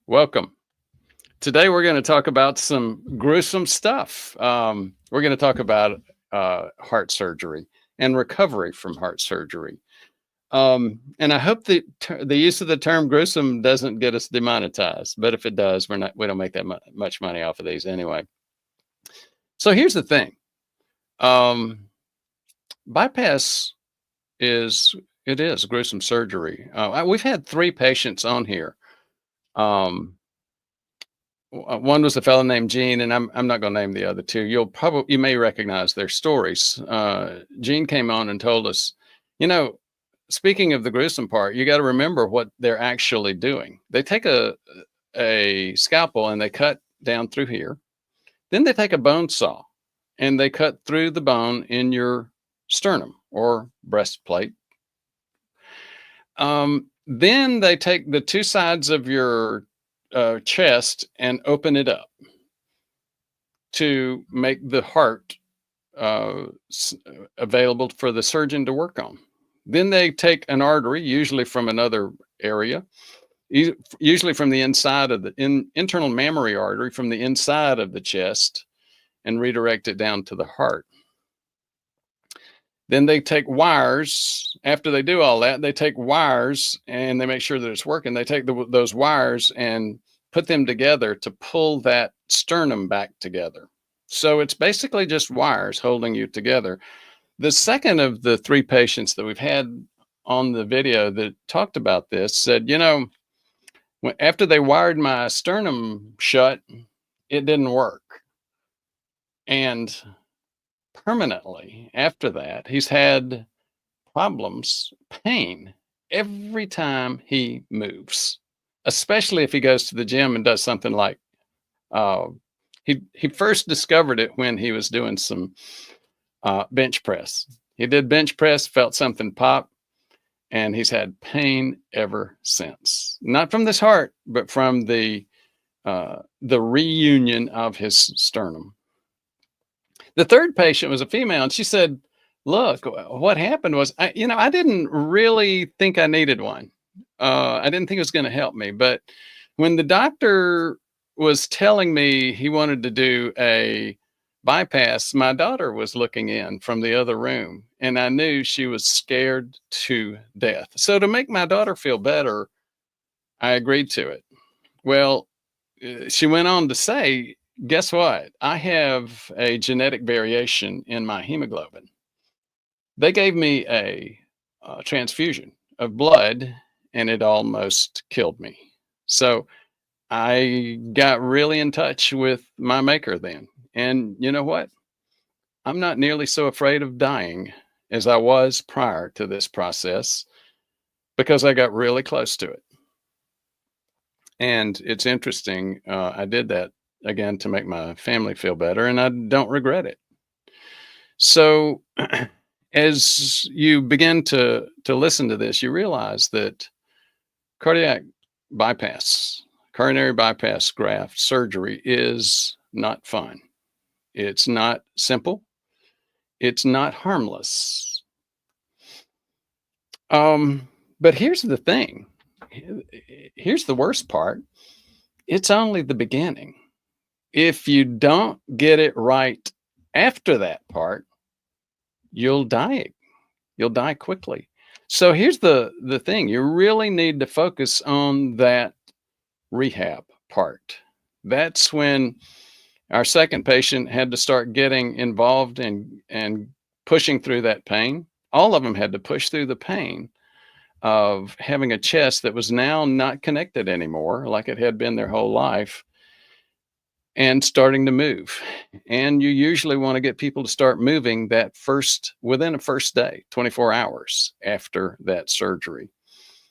Welcome. Today we're going to talk about some gruesome stuff. We're going to talk about heart surgery and recovery from heart surgery. And I hope that the use of the term gruesome doesn't get us demonetized. But if it does, we don't make that much money off of these anyway. So here's the thing: um, bypass is gruesome surgery. We've had three patients on here. Um, One was a fellow named Gene, and I'm not going to name the other two. You may recognize their stories. Gene came on and told us, you know, speaking of the gruesome part, you got to remember what they're actually doing. They take a scalpel and they cut down through here. Then they take a bone saw and they cut through the bone in your sternum or breastplate. Then they take the two sides of your chest and open it up to make the heart available for the surgeon to work on. Then they take an artery, usually from another area, usually from the inside of the internal mammary artery from the inside of the chest, and redirect it down to the heart. Then they take wires. After they do all that, they take wires and they make sure that it's working. They take those wires and put them together to pull that sternum back together. So it's basically just wires holding you together. The second of the three patients that we've had on the video that talked about this said, after they wired my sternum shut, it didn't work. And permanently after that, he's had problems, pain, every time he moves, especially if he goes to the gym and does something like he first discovered it when he was doing some bench press. He did bench press, felt something pop, and he's had pain ever since. Not from this heart, but from the reunion of his sternum. The third patient was a female, and she said, "Look, what happened was, I didn't really think I needed one. I didn't think it was going to help me. But when the doctor was telling me he wanted to do a bypass, my daughter was looking in from the other room, and I knew she was scared to death. So to make my daughter feel better, I agreed to it." Well, she went on to say, guess what? I have a genetic variation in my hemoglobin. They gave me a transfusion of blood and it almost killed me. So I got really in touch with my maker then. And you know what? I'm not nearly so afraid of dying as I was prior to this process because I got really close to it. And it's interesting. I did that again to make my family feel better, and I don't regret it. So, as you begin to listen to this, you realize that cardiac bypass, coronary bypass graft surgery is not fun. It's not simple. It's not harmless. But here's the thing. Here's the worst part. It's only the beginning. If you don't get it right after that part, you'll die. You'll die quickly. So here's the thing. You really need to focus on that rehab part. That's when our second patient had to start getting involved and pushing through that pain. All of them had to push through the pain of having a chest that was now not connected anymore, like it had been their whole life, and starting to move. And you usually want to get people to start moving within a first day, 24 hours after that surgery.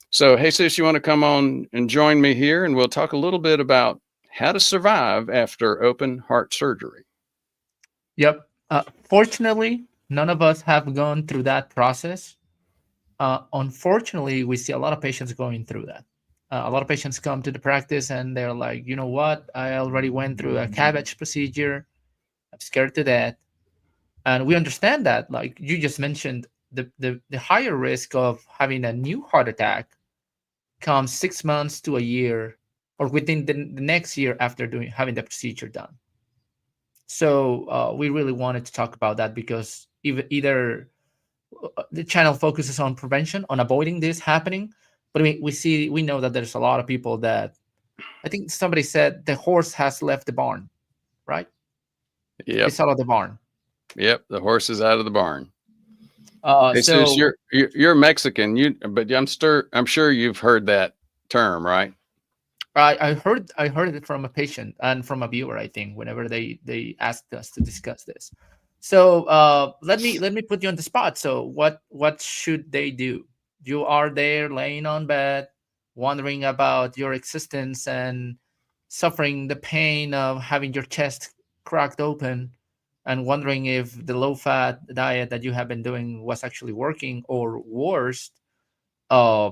So, Jesus, you want to come on and join me here, and we'll talk a little bit about how to survive after open heart surgery. Yep. Fortunately, none of us have gone through that process. Unfortunately, we see a lot of patients going through that. A lot of patients come to the practice and they're like, you know what? I already went through a cabbage procedure. I'm scared to death. And we understand that. Like you just mentioned, the higher risk of having a new heart attack comes 6 months to a year or within the next year after having the procedure done. So we really wanted to talk about that because either the channel focuses on prevention, on avoiding this happening, but we know that there's a lot of people that, I think somebody said the horse has left the barn, right? Yep. It's out of the barn. Yep. The horse is out of the barn. Hey, So Sus, you're Mexican, but I'm sure you've heard that term, right? I heard it from a patient and from a viewer, I think, whenever they asked us to discuss this. So let me put you on the spot. So what should they do? You are there laying on bed, wondering about your existence and suffering the pain of having your chest cracked open, and wondering if the low fat diet that you have been doing was actually working, or worse, uh,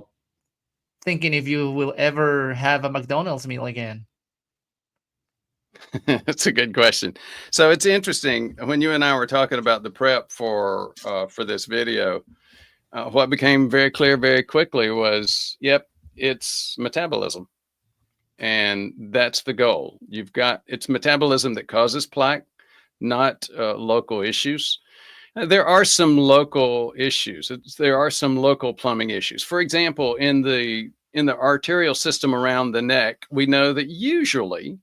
thinking if you will ever have a McDonald's meal again. That's a good question. So it's interesting when you and I were talking about the prep for this video. What became very clear very quickly was, yep, it's metabolism, and that's the goal. It's metabolism that causes plaque, not local issues. There are some local issues. There are some local plumbing issues. For example, in the arterial system around the neck, we know that usually,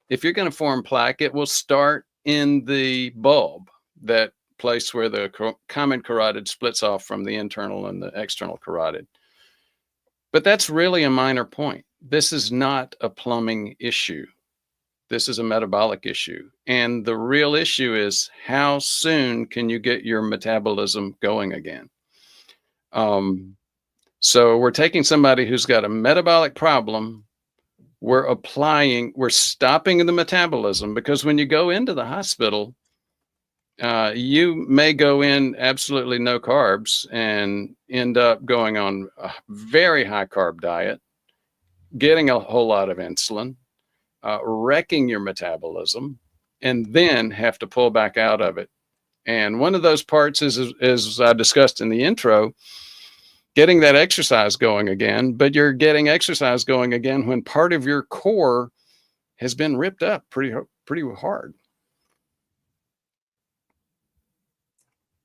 if you're going to form plaque, it will start in the bulb, that place where the common carotid splits off from the internal and the external carotid. But that's really a minor point. This is not a plumbing issue. This is a metabolic issue. And the real issue is, how soon can you get your metabolism going again? So we're taking somebody who's got a metabolic problem, we're stopping the metabolism, because when you go into the hospital, you may go in absolutely no carbs and end up going on a very high carb diet, getting a whole lot of insulin, wrecking your metabolism, and then have to pull back out of it. And one of those parts is, as I discussed in the intro, getting that exercise going again. But you're getting exercise going again when part of your core has been ripped up pretty hard.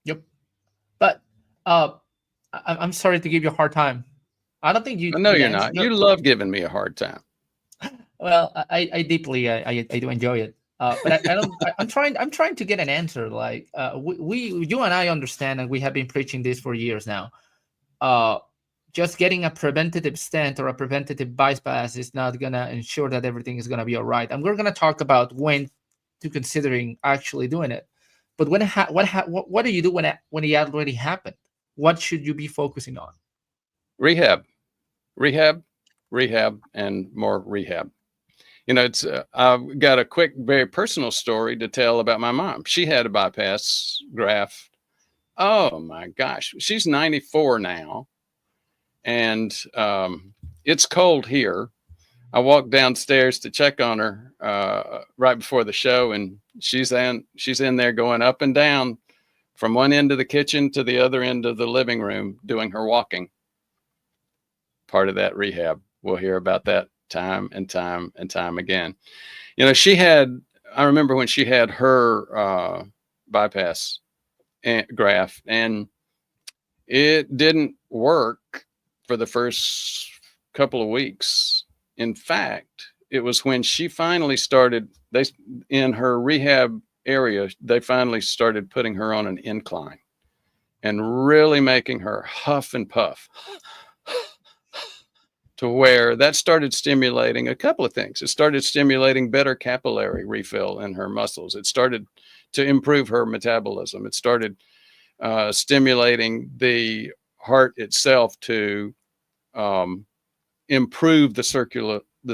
Yep. But I'm sorry to give you a hard time. I don't think you. No, you're not. You love giving me a hard time. Well, I deeply I do enjoy it. But I don't. I'm trying to get an answer. Like you and I understand, and we have been preaching this for years now. Just getting a preventative stent or a preventative bypass is not gonna ensure that everything is gonna be all right. And we're gonna talk about when to considering actually doing it. But what do you do when it already happened? What should you be focusing on? Rehab, and more rehab. It's I've got a quick, very personal story to tell about my mom. She had a bypass graft. Oh my gosh, she's 94 now, and it's cold here. I walked downstairs to check on her right before the show, and she's in there going up and down from one end of the kitchen to the other end of the living room doing her walking. Part of that rehab. We'll hear about that time and time and time again. I remember when she had her bypass graft, and it didn't work for the first couple of weeks. In fact, it was when she finally started, in her rehab area, they finally started putting her on an incline and really making her huff and puff, to where that started stimulating a couple of things. It started stimulating better capillary refill in her muscles. It started to improve her metabolism. It started stimulating the heart itself to improve the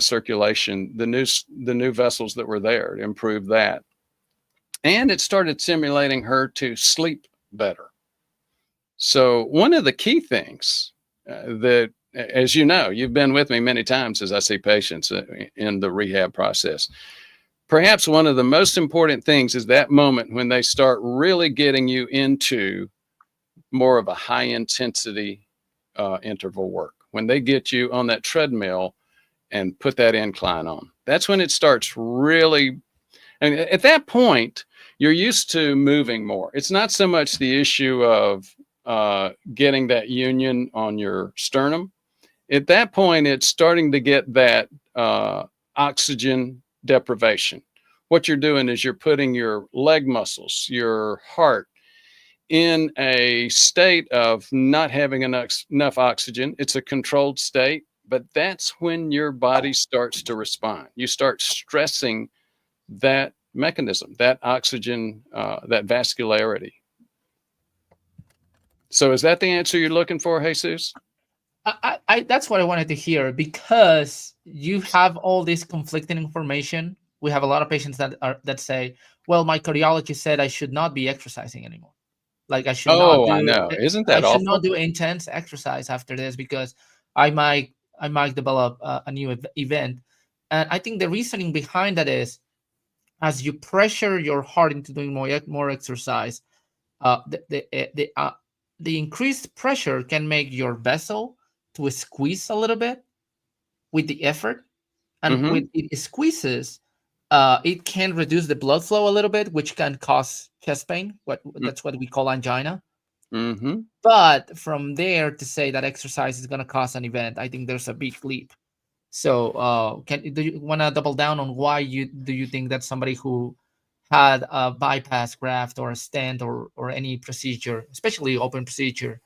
circulation, the new vessels that were there, to improve that. And it started stimulating her to sleep better. So one of the key things that, as you know, you've been with me many times as I see patients in the rehab process. Perhaps one of the most important things is that moment when they start really getting you into more of a high intensity interval work. When they get you on that treadmill and put that incline on. That's when it starts really, and at that point, you're used to moving more. It's not so much the issue of getting that union on your sternum. At that point, it's starting to get that oxygen deprivation. What you're doing is you're putting your leg muscles, your heart, in a state of not having enough oxygen. It's a controlled state, but that's when your body starts to respond. You start stressing that mechanism, that oxygen, that vascularity. So is that the answer you're looking for, Jesus? That's what I wanted to hear, because you have all this conflicting information. We have a lot of patients that say, well, my cardiologist said I should not be exercising anymore. Like I should not Oh, I do know. Isn't I that should not awful? do intense exercise after this because I might develop a new event. And I think the reasoning behind that is, as you pressure your heart into doing more exercise, the increased pressure can make your vessel to squeeze a little bit with the effort, and Mm-hmm. when it squeezes, it can reduce the blood flow a little bit, which can cause chest pain. That's what we call angina. Mm-hmm. But from there to say that exercise is going to cause an event, I think there's a big leap. So, do you want to double down on why you think that somebody who had a bypass graft or a stent or any procedure, especially open procedure,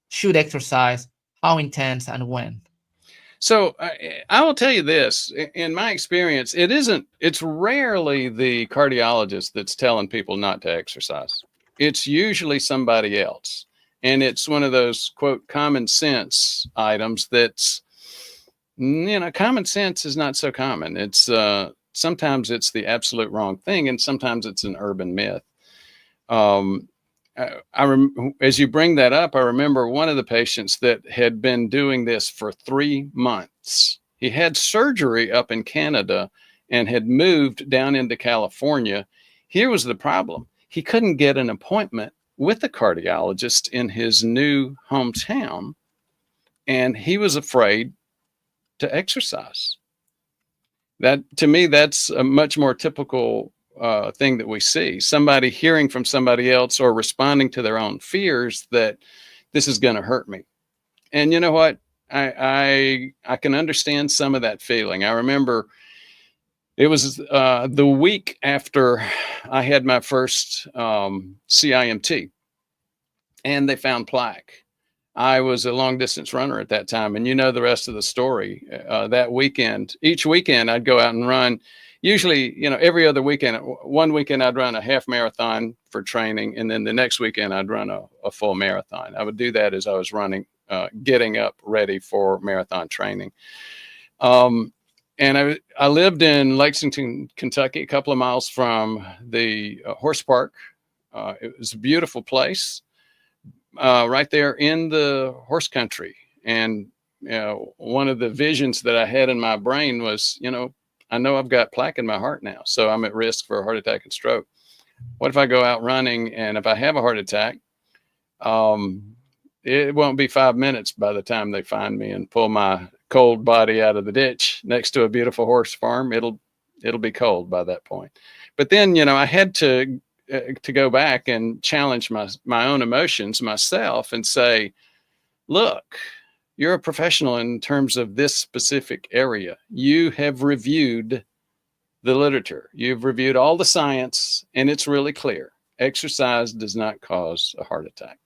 should exercise? How intense and when? So I will tell you this, in my experience, it's rarely the cardiologist that's telling people not to exercise. It's usually somebody else. And it's one of those, quote, common sense items that's, common sense is not so common. It's sometimes it's the absolute wrong thing, and sometimes it's an urban myth. Um, as you bring that up, I remember one of the patients that had been doing this for 3 months. He had surgery up in Canada and had moved down into California. Here was the problem. He couldn't get an appointment with a cardiologist in his new hometown, and he was afraid to exercise. That, to me, that's a much more typical thing that we see. Somebody hearing from somebody else or responding to their own fears that this is going to hurt me. And you know what? I can understand some of that feeling. I remember it was the week after I had my first CIMT, and they found plaque. I was a long distance runner at that time, and you know the rest of the story. That weekend, each weekend, I'd go out and run. Usually, every other weekend. One weekend I'd run a half marathon for training, and then the next weekend I'd run a full marathon. I would do that as I was running, getting up ready for marathon training. And I lived in Lexington, Kentucky, a couple of miles from the horse park. It was a beautiful place. Right there in the horse country. And one of the visions that I had in my brain was, I know I've got plaque in my heart now, so I'm at risk for a heart attack and stroke. What if I go out running and if I have a heart attack, it won't be 5 minutes by the time they find me and pull my cold body out of the ditch next to a beautiful horse farm. It'll be cold by that point. But then, I had to go back and challenge my own emotions myself and say, look, you're a professional in terms of this specific area. You have reviewed the literature. You've reviewed all the science, and it's really clear. Exercise does not cause a heart attack.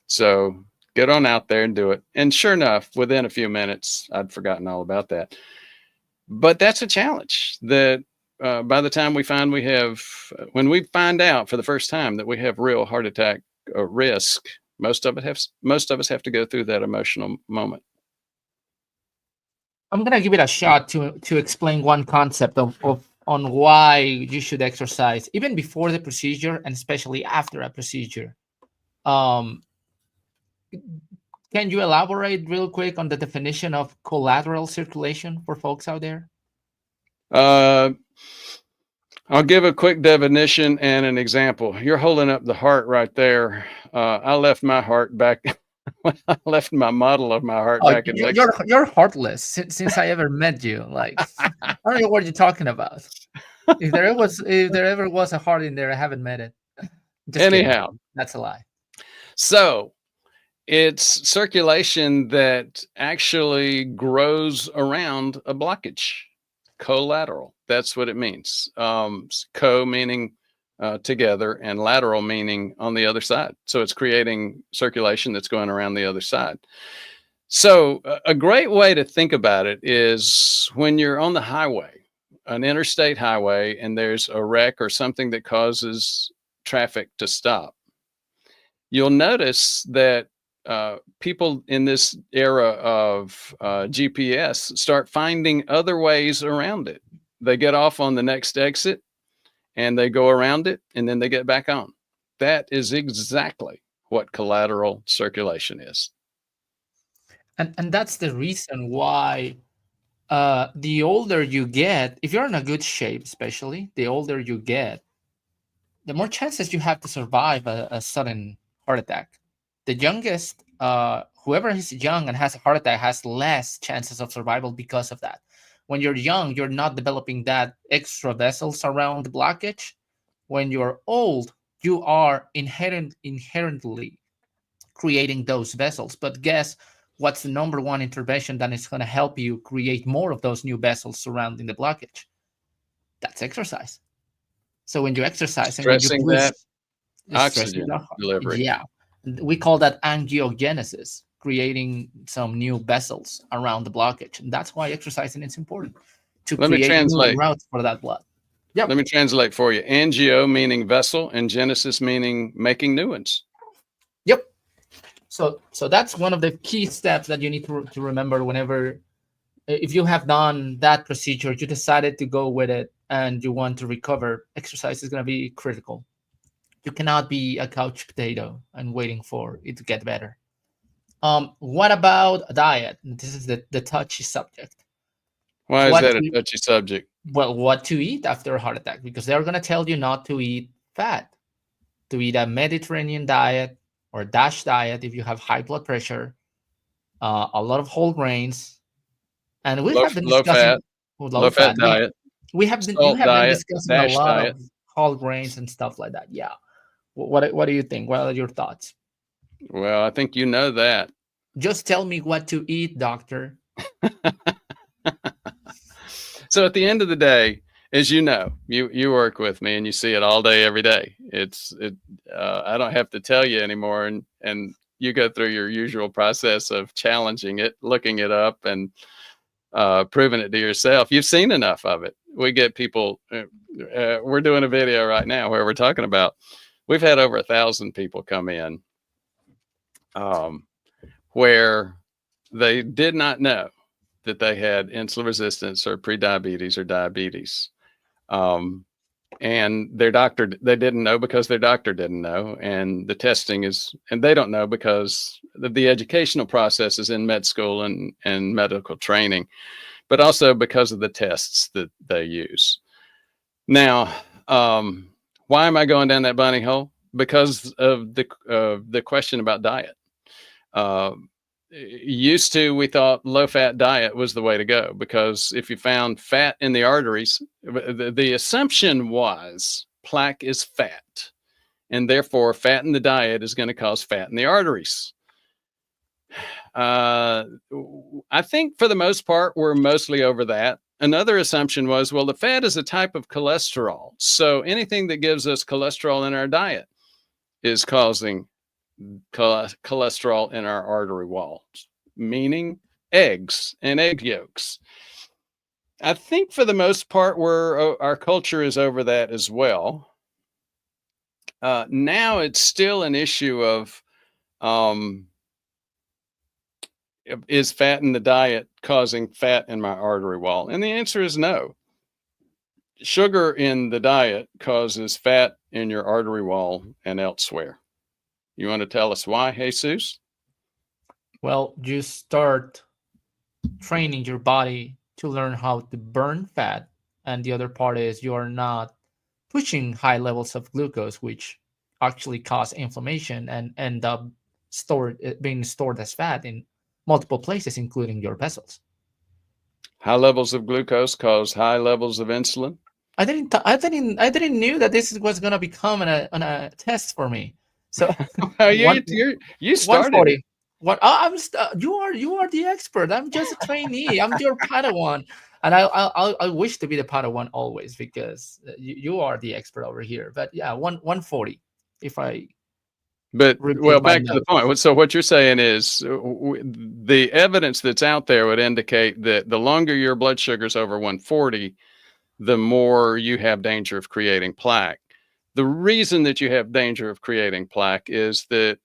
So get on out there and do it. And sure enough, within a few minutes, I'd forgotten all about that. But that's a challenge that by the time when we find out for the first time that we have real heart attack risk, most of us have to go through that emotional moment. I'm gonna give it a shot to explain one concept on why you should exercise even before the procedure and especially after a procedure. Um, can you elaborate real quick on the definition of collateral circulation for folks out there? Uh, I'll give a quick definition and an example. You're holding up the heart right there. I left my heart back when I left my model of my heart Oh, back in Mexico. you're heartless since I ever met you. Like, I don't know what you're talking about. If there ever was a heart in there, I haven't met it. Just kidding. Anyhow, That's a lie. so it's circulation that actually grows around a blockage, collateral. That's what it means. Co meaning together, and lateral meaning on the other side. So it's creating circulation that's going around the other side. So a great way to think about it is when you're on the highway, an interstate highway, and there's a wreck or something that causes traffic to stop. You'll notice that people in this era of GPS start finding other ways around it. They get off on the next exit and they go around it and then they get back on. That is exactly what collateral circulation is. And that's the reason why the older you get, if you're in a good shape, especially the older you get, the more chances you have to survive a sudden heart attack. The youngest, whoever is young and has a heart attack, has less chances of survival because of that. When you're young, you're not developing that extra vessels around the blockage. When you're old, you are inherently creating those vessels. But guess what's the number one intervention that is going to help you create more of those new vessels surrounding the blockage? That's exercise. So when you exercise and when you Stressing push, that oxygen delivery. yeah, we call that angiogenesis, creating some new vessels around the blockage. And that's why exercising is important to Let me create new translate. routes for that blood. Yep. Let me translate for you. Angio meaning vessel and genesis meaning making new ones. Yep. So that's one of the key steps that you need to remember whenever, if you have done that procedure, you decided to go with it and you want to recover, exercise is going to be critical. You cannot be a couch potato and waiting for it to get better. What about diet? This is the touchy subject. Why is What that a to, touchy subject? well, what to eat after a heart attack? Because they're going to tell you not to eat fat, to eat a Mediterranean diet or DASH diet if you have high blood pressure, a lot of whole grains, and we have been Low discussing fat, low low fat fat. diet, We have been you salt have been diet, discussing a DASH lot diet. of whole grains and stuff like that. Yeah. What do you think? What are your thoughts? Well, I think you know that. Just tell me what to eat, doctor. So at the end of the day, as you know, you work with me and you see it all day, every day. I don't have to tell you anymore, and you go through your usual process of challenging it, looking it up, and proving it to yourself. You've seen enough of it. We get people. We're doing a video right now where we're talking about. We've had over 1,000 people come in, where they did not know that they had insulin resistance or prediabetes or diabetes. And their doctor, they didn't know because their doctor didn't know. And the testing is, and they don't know because the educational process is in med school and medical training, but also because of the tests that they use. Now, why am I going down that bunny hole? Because of the question about diet. Used to, we thought low fat diet was the way to go because if you found fat in the arteries, the assumption was plaque is fat, and therefore fat in the diet is going to cause fat in the arteries. I think for the most part, we're mostly over that. Another assumption was, well, the fat is a type of cholesterol. So anything that gives us cholesterol in our diet is causing cholesterol in our artery walls, meaning eggs and egg yolks. I think for the most part, our culture is over that as well. Now it's still an issue of is fat in the diet causing fat in my artery wall? And the answer is no. Sugar in the diet causes fat in your artery wall and elsewhere. You want to tell us why, Jesus? Well, you start training your body to learn how to burn fat, and the other part is you are not pushing high levels of glucose, which actually cause inflammation and end up being stored as fat in multiple places, including your vessels. High levels of glucose cause high levels of insulin. I didn't knew that this was gonna become on a test for me. So Well, one you one started it. forty. You are the expert. I'm just a trainee. I'm your Padawan, and I wish to be the Padawan always because you are the expert over here. But yeah, 140. If I But repeat well, my back to the notes. point. So what you're saying is the evidence that's out there would indicate that the longer your blood sugar's over 140, the more you have danger of creating plaque. The reason that you have danger of creating plaque is that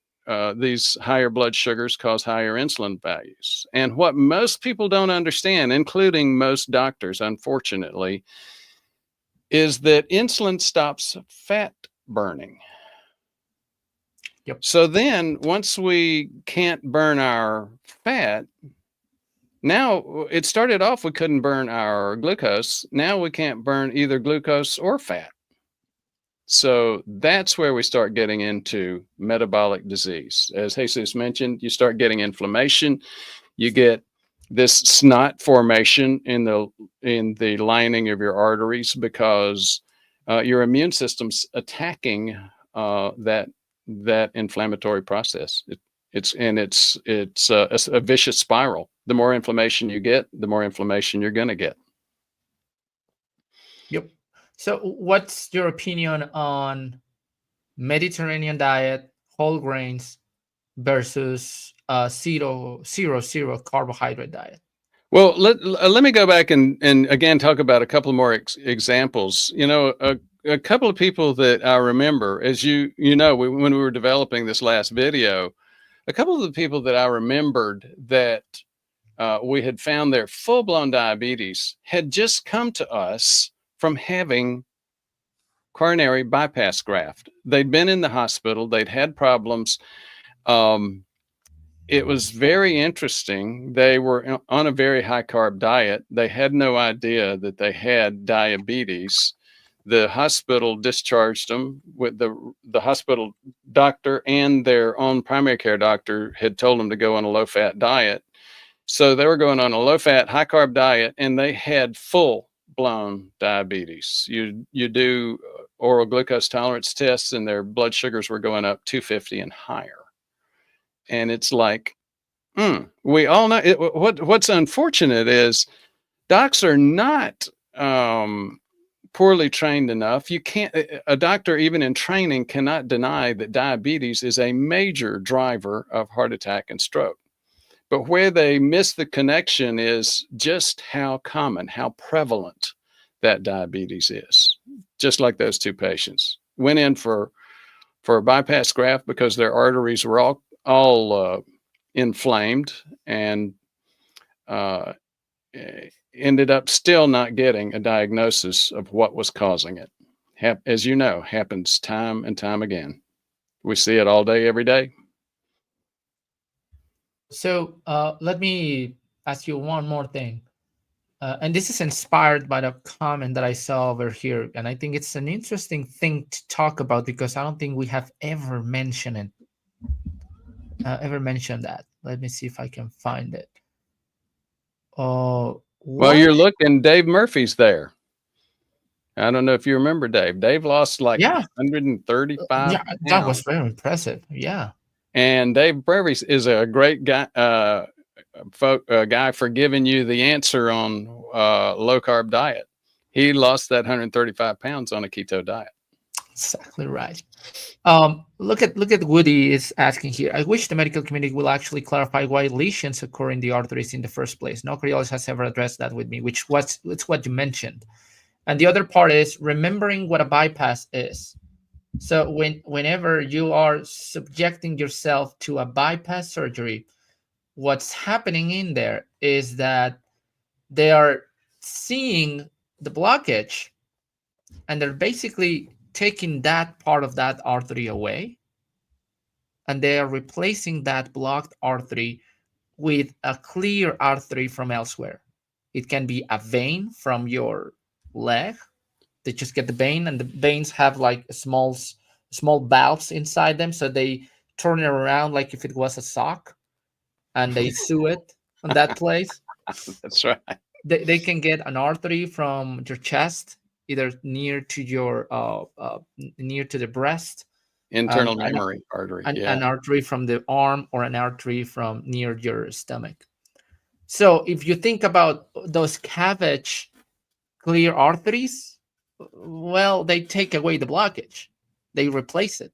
these higher blood sugars cause higher insulin values. And what most people don't understand, including most doctors, unfortunately, is that insulin stops fat burning. Yep. So then once we can't burn our fat, now it started off we couldn't burn our glucose. Now we can't burn either glucose or fat. So that's where we start getting into metabolic disease. As Jesus mentioned, you start getting inflammation, you get this snot formation in the lining of your arteries because your immune system's attacking that inflammatory process. It's a vicious spiral. The more inflammation you get, the more inflammation you're going to get. Yep. So, what's your opinion on Mediterranean diet, whole grains versus zero carbohydrate diet? Well, let me go back and again talk about a couple more examples. You know, a couple of people that I remember, as you know, when we were developing this last video, a couple of the people that I remembered that we had found their full-blown diabetes had just come to us from having coronary bypass graft. They'd been in the hospital, they'd had problems. It was very interesting. They were on a very high carb diet. They had no idea that they had diabetes. The hospital discharged them with the hospital doctor, and their own primary care doctor had told them to go on a low fat diet. So they were going on a low fat, high carb diet, and they had full blown diabetes. You do oral glucose tolerance tests, and their blood sugars were going up 250 and higher. And it's like, we all know it. What's unfortunate is docs are not poorly trained enough. You can't, a doctor, even in training, cannot deny that diabetes is a major driver of heart attack and stroke. But where they miss the connection is just how common, how prevalent that diabetes is. Just like those two patients went in for a bypass graft because their arteries were all inflamed, and ended up still not getting a diagnosis of what was causing it. As you know, happens time and time again. We see it all day, every day. So let me ask you one more thing. And this is inspired by the comment that I saw over here. And I think it's an interesting thing to talk about because I don't think we have ever mentioned it. Ever mentioned that. Let me see if I can find it. Well, What? you're looking, Dave Murphy's there. I don't know if you remember Dave. Dave lost like Yeah. 135 Yeah, that was pounds. very impressive. Yeah. And Dave Murphy is a great guy, guy for giving you the answer on low carb diet. He lost that 135 pounds on a keto diet. Exactly right. Look at Woody is asking here. I wish the medical community will actually clarify why lesions occur in the arteries in the first place. No cardiologist has ever addressed that with me, which was it's what you mentioned. And the other part is remembering what a bypass is. So whenever you are subjecting yourself to a bypass surgery, what's happening in there is that they are seeing the blockage and they're basically taking that part of that artery away, and they are replacing that blocked artery with a clear artery from elsewhere. It can be a vein from your leg. They just get the vein, and the veins have like small valves inside them, so they turn it around like if it was a sock, and they sew it on that place. That's right. They can get an artery from your chest, either near to the breast, and Internal mammary artery. Yeah. an artery from the arm, or an artery from near your stomach. So if you think about those CABG clear arteries, well, they take away the blockage, they replace it.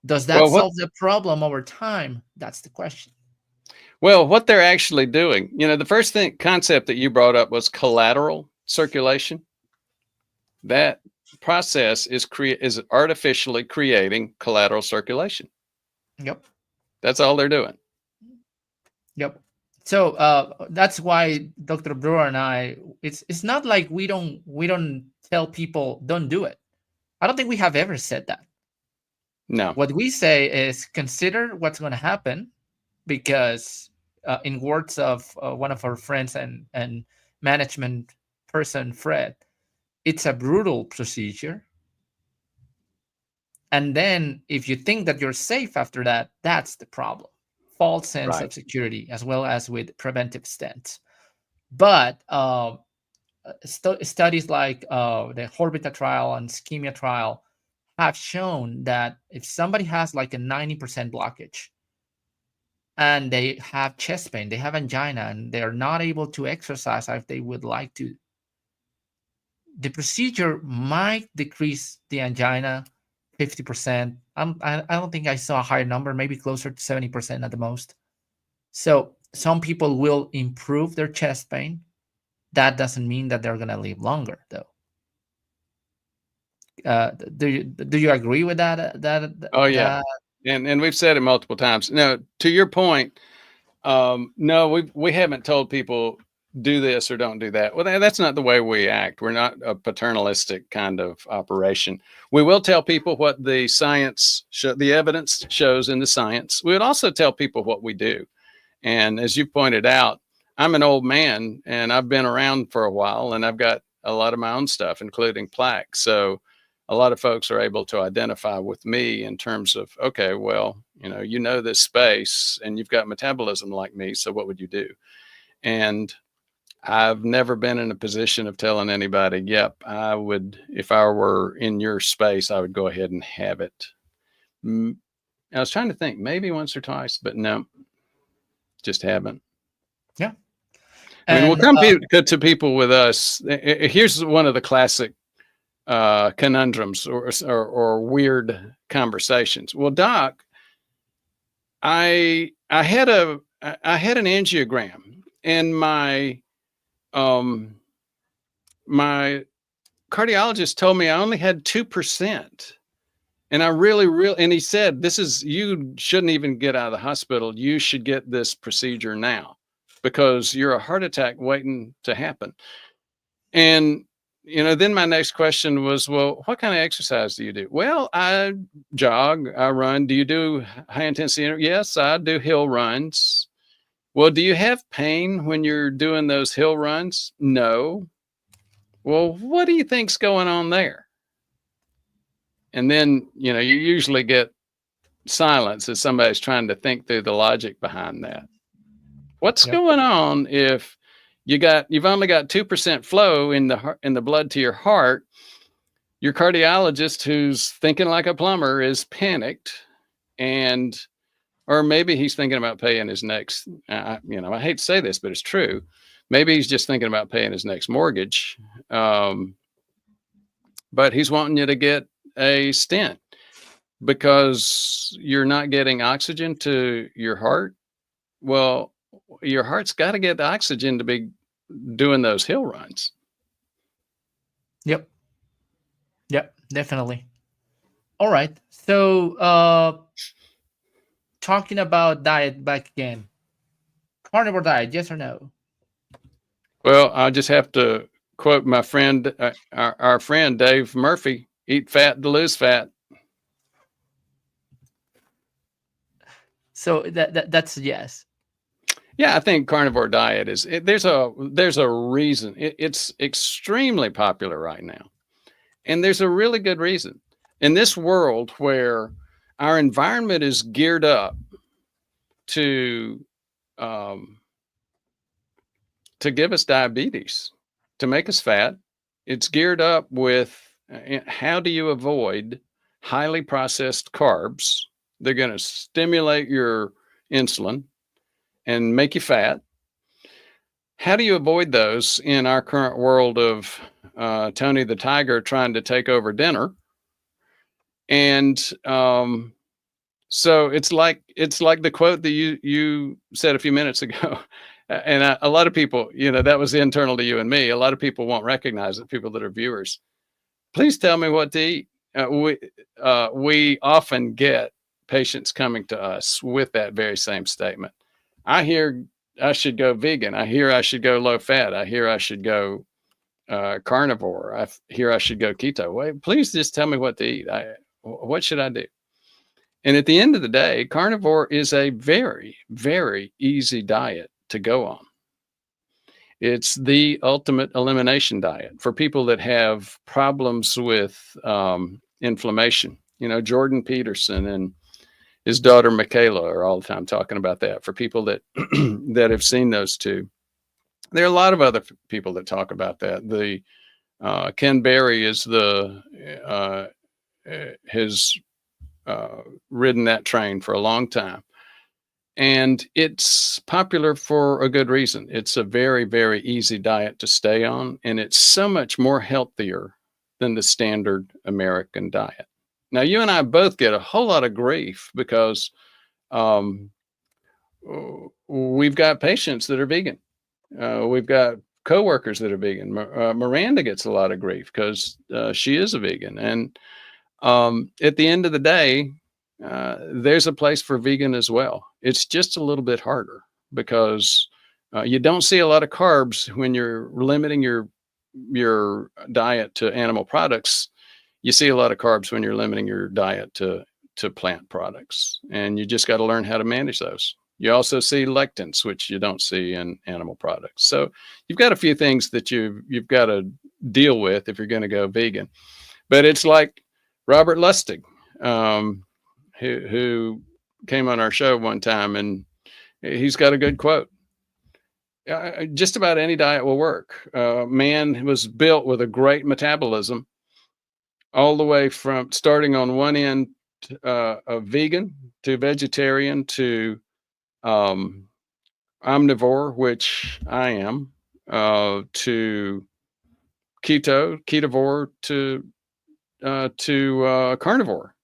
Does that Well, what solve the problem over time? That's the question. well, what they're actually doing, the first concept that you brought up was collateral circulation. That process is artificially creating collateral circulation. Yep. That's all they're doing. Yep. So that's why Dr. Brewer and I, it's not like we don't tell people don't do it. I don't think we have ever said that. No. What we say is consider what's going to happen, because in words of one of our friends and management person, Fred, it's a brutal procedure. And then if you think that you're safe after that, that's the problem. False sense Right. of security, as well as with preventive stents. But studies like the Orbita trial and Ischemia trial have shown that if somebody has like a 90% blockage and they have chest pain, they have angina, and they're not able to exercise if they would like to, the procedure might decrease the angina 50%. I don't think I saw a higher number, maybe closer to 70% at the most. So some people will improve their chest pain. That doesn't mean that they're going to live longer, though. Do you agree with that? Oh yeah. And we've said it multiple times. Now, to your point, no, we haven't told people do this or don't do that. Well, that's not the way we act. We're not a paternalistic kind of operation. We will tell people what the the evidence shows in the science. We would also tell people what we do. And as you pointed out, I'm an old man and I've been around for a while, and I've got a lot of my own stuff, including plaque. So a lot of folks are able to identify with me in terms of, okay, well, you know this space and you've got metabolism like me, so what would you do? And I've never been in a position of telling anybody, yep, I would, if I were in your space, I would go ahead and have it. I was trying to think, maybe once or twice, but no, just haven't. Yeah. I mean, we'll come to people with us. Here's one of the classic conundrums or weird conversations. Well, doc, I had an angiogram, and my my cardiologist told me I only had 2%. And I and he said, you shouldn't even get out of the hospital. You should get this procedure now, because you're a heart attack waiting to happen. And, then my next question was, well, what kind of exercise do you do? Well, I jog, I run. Do you do high intensity? Yes, I do hill runs. Well, do you have pain when you're doing those hill runs? No. Well, what do you think's going on there? And then, you usually get silence as somebody's trying to think through the logic behind that. What's going on if you've only got 2% flow in the blood to your heart? Your cardiologist, who's thinking like a plumber, is panicked, or maybe he's thinking about paying his next, I hate to say this, but it's true. Maybe he's just thinking about paying his next mortgage. But he's wanting you to get a stent because you're not getting oxygen to your heart. Well, your heart's got to get the oxygen to be doing those hill runs. Yep, definitely. All right. So talking about diet back again. Carnivore diet, yes or no? Well, I just have to quote my friend, our friend Dave Murphy: eat fat to lose fat. So that's yes. Yeah, I think carnivore diet there's a reason. It's extremely popular right now. And there's a really good reason. In this world where our environment is geared up to um, to give us diabetes, to make us fat. It's geared up with how do you avoid highly processed carbs? They're going to stimulate your insulin and make you fat. How do you avoid those in our current world of Tony the Tiger trying to take over dinner? And so it's like the quote that you said a few minutes ago, and a lot of people, that was internal to you and me. A lot of people won't recognize it. People that are viewers, please tell me what to eat. We often get patients coming to us with that very same statement. I hear I should go vegan. I hear I should go low fat. I hear I should go carnivore. I hear I should go keto. Wait, please just tell me what to eat. What should I do? And at the end of the day, carnivore is a very, very easy diet to go on. It's the ultimate elimination diet for people that have problems with inflammation. Jordan Peterson and his daughter Michaela are all the time talking about that. For people that that have seen those two, there are a lot of other people that talk about that. The Ken Berry is has ridden that train for a long time. And it's popular for a good reason. It's a very, very easy diet to stay on, and it's so much more healthier than the standard American diet. Now, you and I both get a whole lot of grief because we've got patients that are vegan. We've got coworkers that are vegan. Miranda gets a lot of grief because she is a vegan. And at the end of the day, there's a place for vegan as well. It's just a little bit harder because you don't see a lot of carbs when you're limiting your diet to animal products. You see a lot of carbs when you're limiting your diet to plant products, and you just got to learn how to manage those. You also see lectins, which you don't see in animal products. So you've got a few things that you've got to deal with if you're going to go vegan. But it's like Robert Lustig, who came on our show one time, and he's got a good quote. Just about any diet will work. Man was built with a great metabolism, all the way from starting on one end of vegan to vegetarian to omnivore, which I am, to ketovore to carnivore.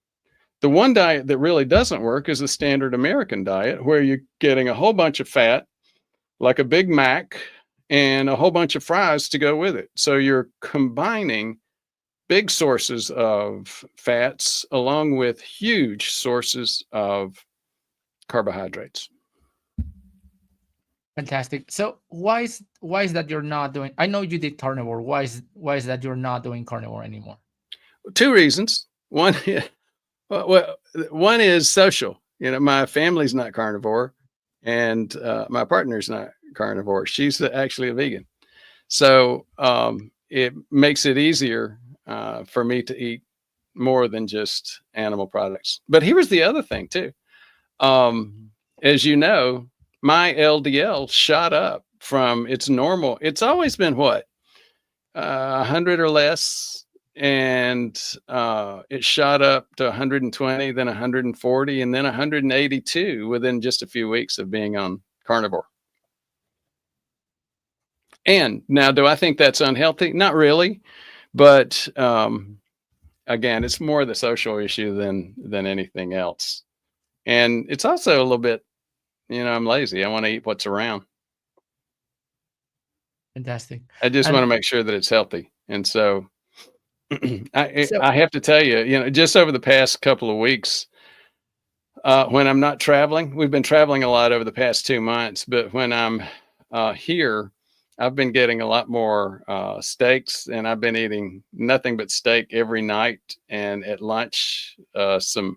The one diet that really doesn't work is the standard American diet, where you're getting a whole bunch of fat, like a Big Mac, and a whole bunch of fries to go with it. So you're combining big sources of fats along with huge sources of carbohydrates. Fantastic. So why is that you're not doing? I know you did carnivore. Why is that you're not doing carnivore anymore? Two reasons. One is social. My family's not carnivore, and my partner's not carnivore. She's actually a vegan. So it makes it easier for me to eat more than just animal products. But here's the other thing too. As you know, my LDL shot up from its normal. It's always been what, 100 or less, and it shot up to 120, then 140, and then 182 within just a few weeks of being on carnivore. And now, do I think that's unhealthy? Not really, but again, it's more the social issue than anything else. And it's also a little bit, I'm lazy. I want to eat what's around. Fantastic. I just want to make sure that it's healthy. And so I have to tell you, just over the past couple of weeks, when I'm not traveling, we've been traveling a lot over the past 2 months, but when I'm here, I've been getting a lot more steaks, and I've been eating nothing but steak every night, and at lunch, some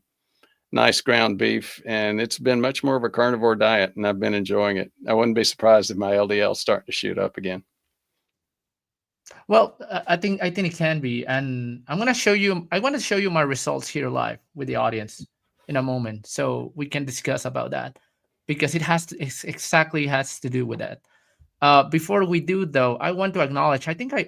nice ground beef, and it's been much more of a carnivore diet, and I've been enjoying it. I wouldn't be surprised if my LDL starting to shoot up again. Well, I think it can be, and I want to show you my results here live with the audience. in a moment, so we can discuss about that because it exactly has to do with that. Before we do, though, I want to acknowledge. I think I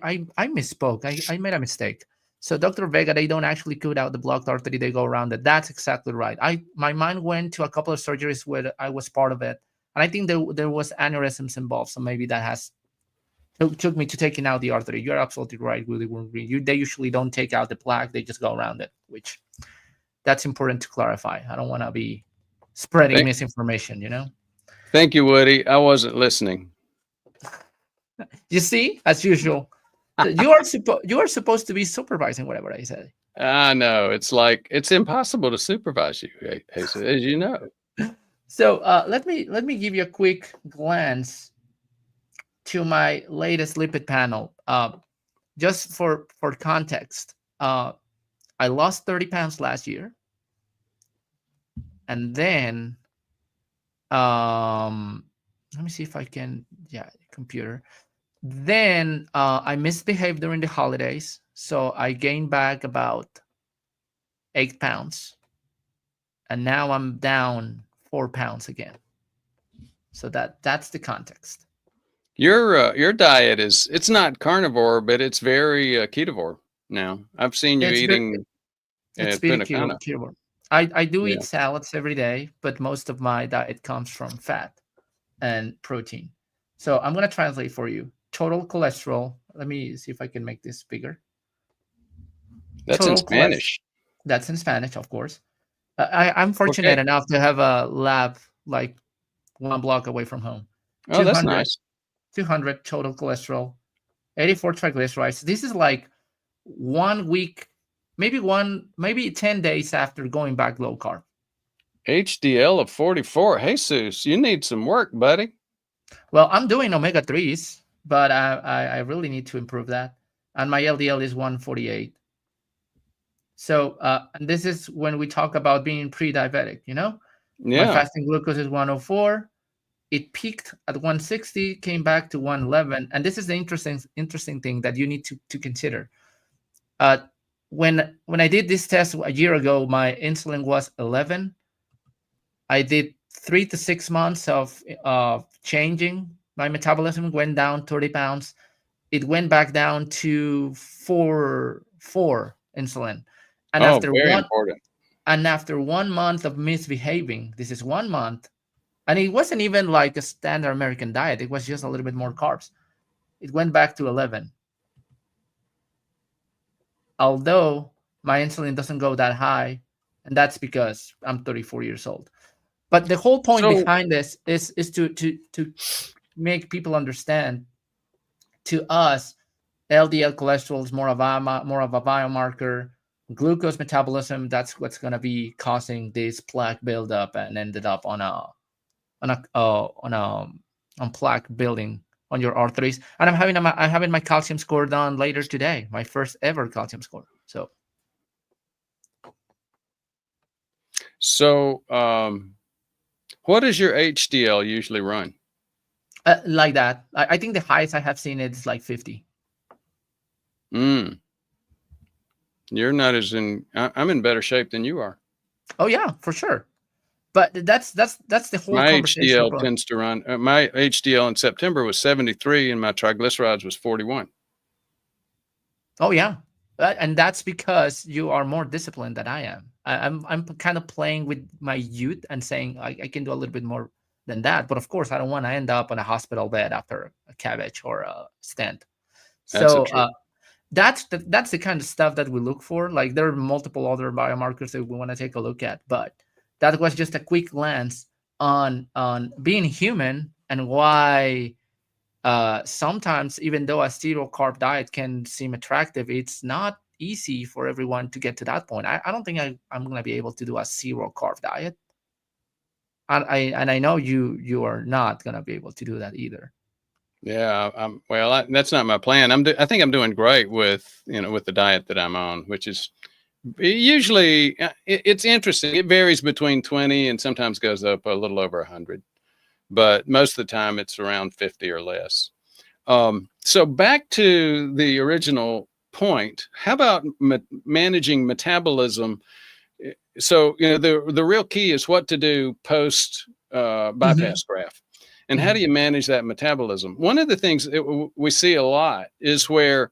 misspoke. I made a mistake. So Dr. Vega, they don't actually cut out the blocked artery; they go around it. That's exactly right. My mind went to a couple of surgeries where I was part of it, and I think there was aneurysms involved. So maybe that has took me to taking out the artery. You're absolutely right, Willie. They usually don't take out the plaque; they just go around it, which that's important to clarify. I don't want to be spreading Thank, misinformation. thank you, Woody. I wasn't listening. You see, as usual, you are supposed to be supervising whatever I say. I know. It's like it's impossible to supervise you, Jesus, as you know. So let me give you a quick glance to my latest lipid panel. Just for context, I lost 30 pounds last year, and then let me see if I can. Yeah, computer. Then I misbehaved during the holidays, so I gained back about 8 pounds, and now I'm down 4 pounds again. So that's the context. Your diet it's not carnivore, but it's very ketovore now. I've seen you It's very eating it's very tuna. keto. I do Yeah. eat salads every day, but most of my diet comes from fat and protein. So I'm gonna translate for you. Total cholesterol. Let me see if I can make this bigger. That's in Total cholesterol. Spanish. That's in Spanish, of course. I'm Okay. fortunate enough to have a lab like 1 block away from home. Oh, that's 200, nice. 200 total cholesterol, 84 triglycerides. This is like 1 week, maybe 10 days after going back low carb. HDL of 44. Jesus, you need some work, buddy. Well, I'm doing omega 3s, but I really need to improve that. And my LDL is 148. So, and this is when we talk about being pre-diabetic, My Yeah. fasting glucose is 104. It peaked at 160, came back to 111. And this is the interesting thing that you need to consider. When I did this test a year ago, my insulin was 11. I did 3 to 6 months of changing. My metabolism went down 30 pounds. It went back down to four insulin. And Oh, after very one important. and after 1 month of misbehaving, this is 1 month, and it wasn't even like a standard American diet. It was just a little bit more carbs. It went back to 11. Although my insulin doesn't go that high, and that's because I'm 34 years old. But the whole point So, behind this is to make people understand. To us, LDL cholesterol is more of a biomarker. Glucose metabolism, that's what's going to be causing this plaque buildup and ended up on plaque building on your arteries. And I'm having my calcium score done later today, my first ever calcium score. so what does your HDL usually run? Like that. I think the highest I have seen is like 50. Mm. You're not as in. I'm in better shape than you are. Oh yeah, for sure. But that's the whole My conversation. HDL tends to run. My HDL in September was 73, and my triglycerides was 41. Oh yeah, and that's because you are more disciplined than I am. I'm kind of playing with my youth and saying I can do a little bit more than that. But of course, I don't want to end up on a hospital bed after a cabbage or a stent. That's the So truth. that's the kind of stuff that we look for. Like there are multiple other biomarkers that we want to take a look at, but that was just a quick glance on being human and why sometimes, even though a zero carb diet can seem attractive, it's not easy for everyone to get to that point. I don't think I'm going to be able to do a zero carb diet, and I know you are not going to be able to do that either. Yeah, well. That's not my plan. I think I'm doing great with with the diet that I'm on, which is usually it's interesting. It varies between 20 and sometimes goes up a little over 100, but most of the time it's around 50 or less. So back to the original point. How about managing metabolism So, the real key is what to do post Hmm. bypass graft, and how do Hmm. you manage that metabolism? One of the things we see a lot is where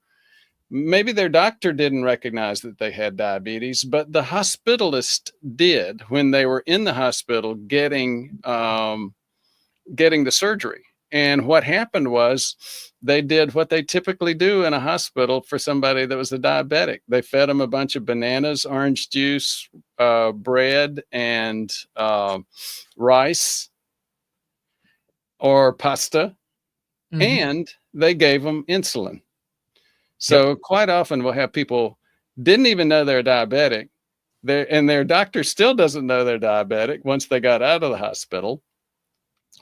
maybe their doctor didn't recognize that they had diabetes, but the hospitalist did when they were in the hospital getting the surgery. And what happened was they did what they typically do in a hospital for somebody that was a diabetic. They fed them a bunch of bananas, orange juice, bread, and rice or pasta, Hmm. and they gave them insulin. Yep. So quite often we'll have people didn't even know they're diabetic. And their doctor still doesn't know they're diabetic once they got out of the hospital.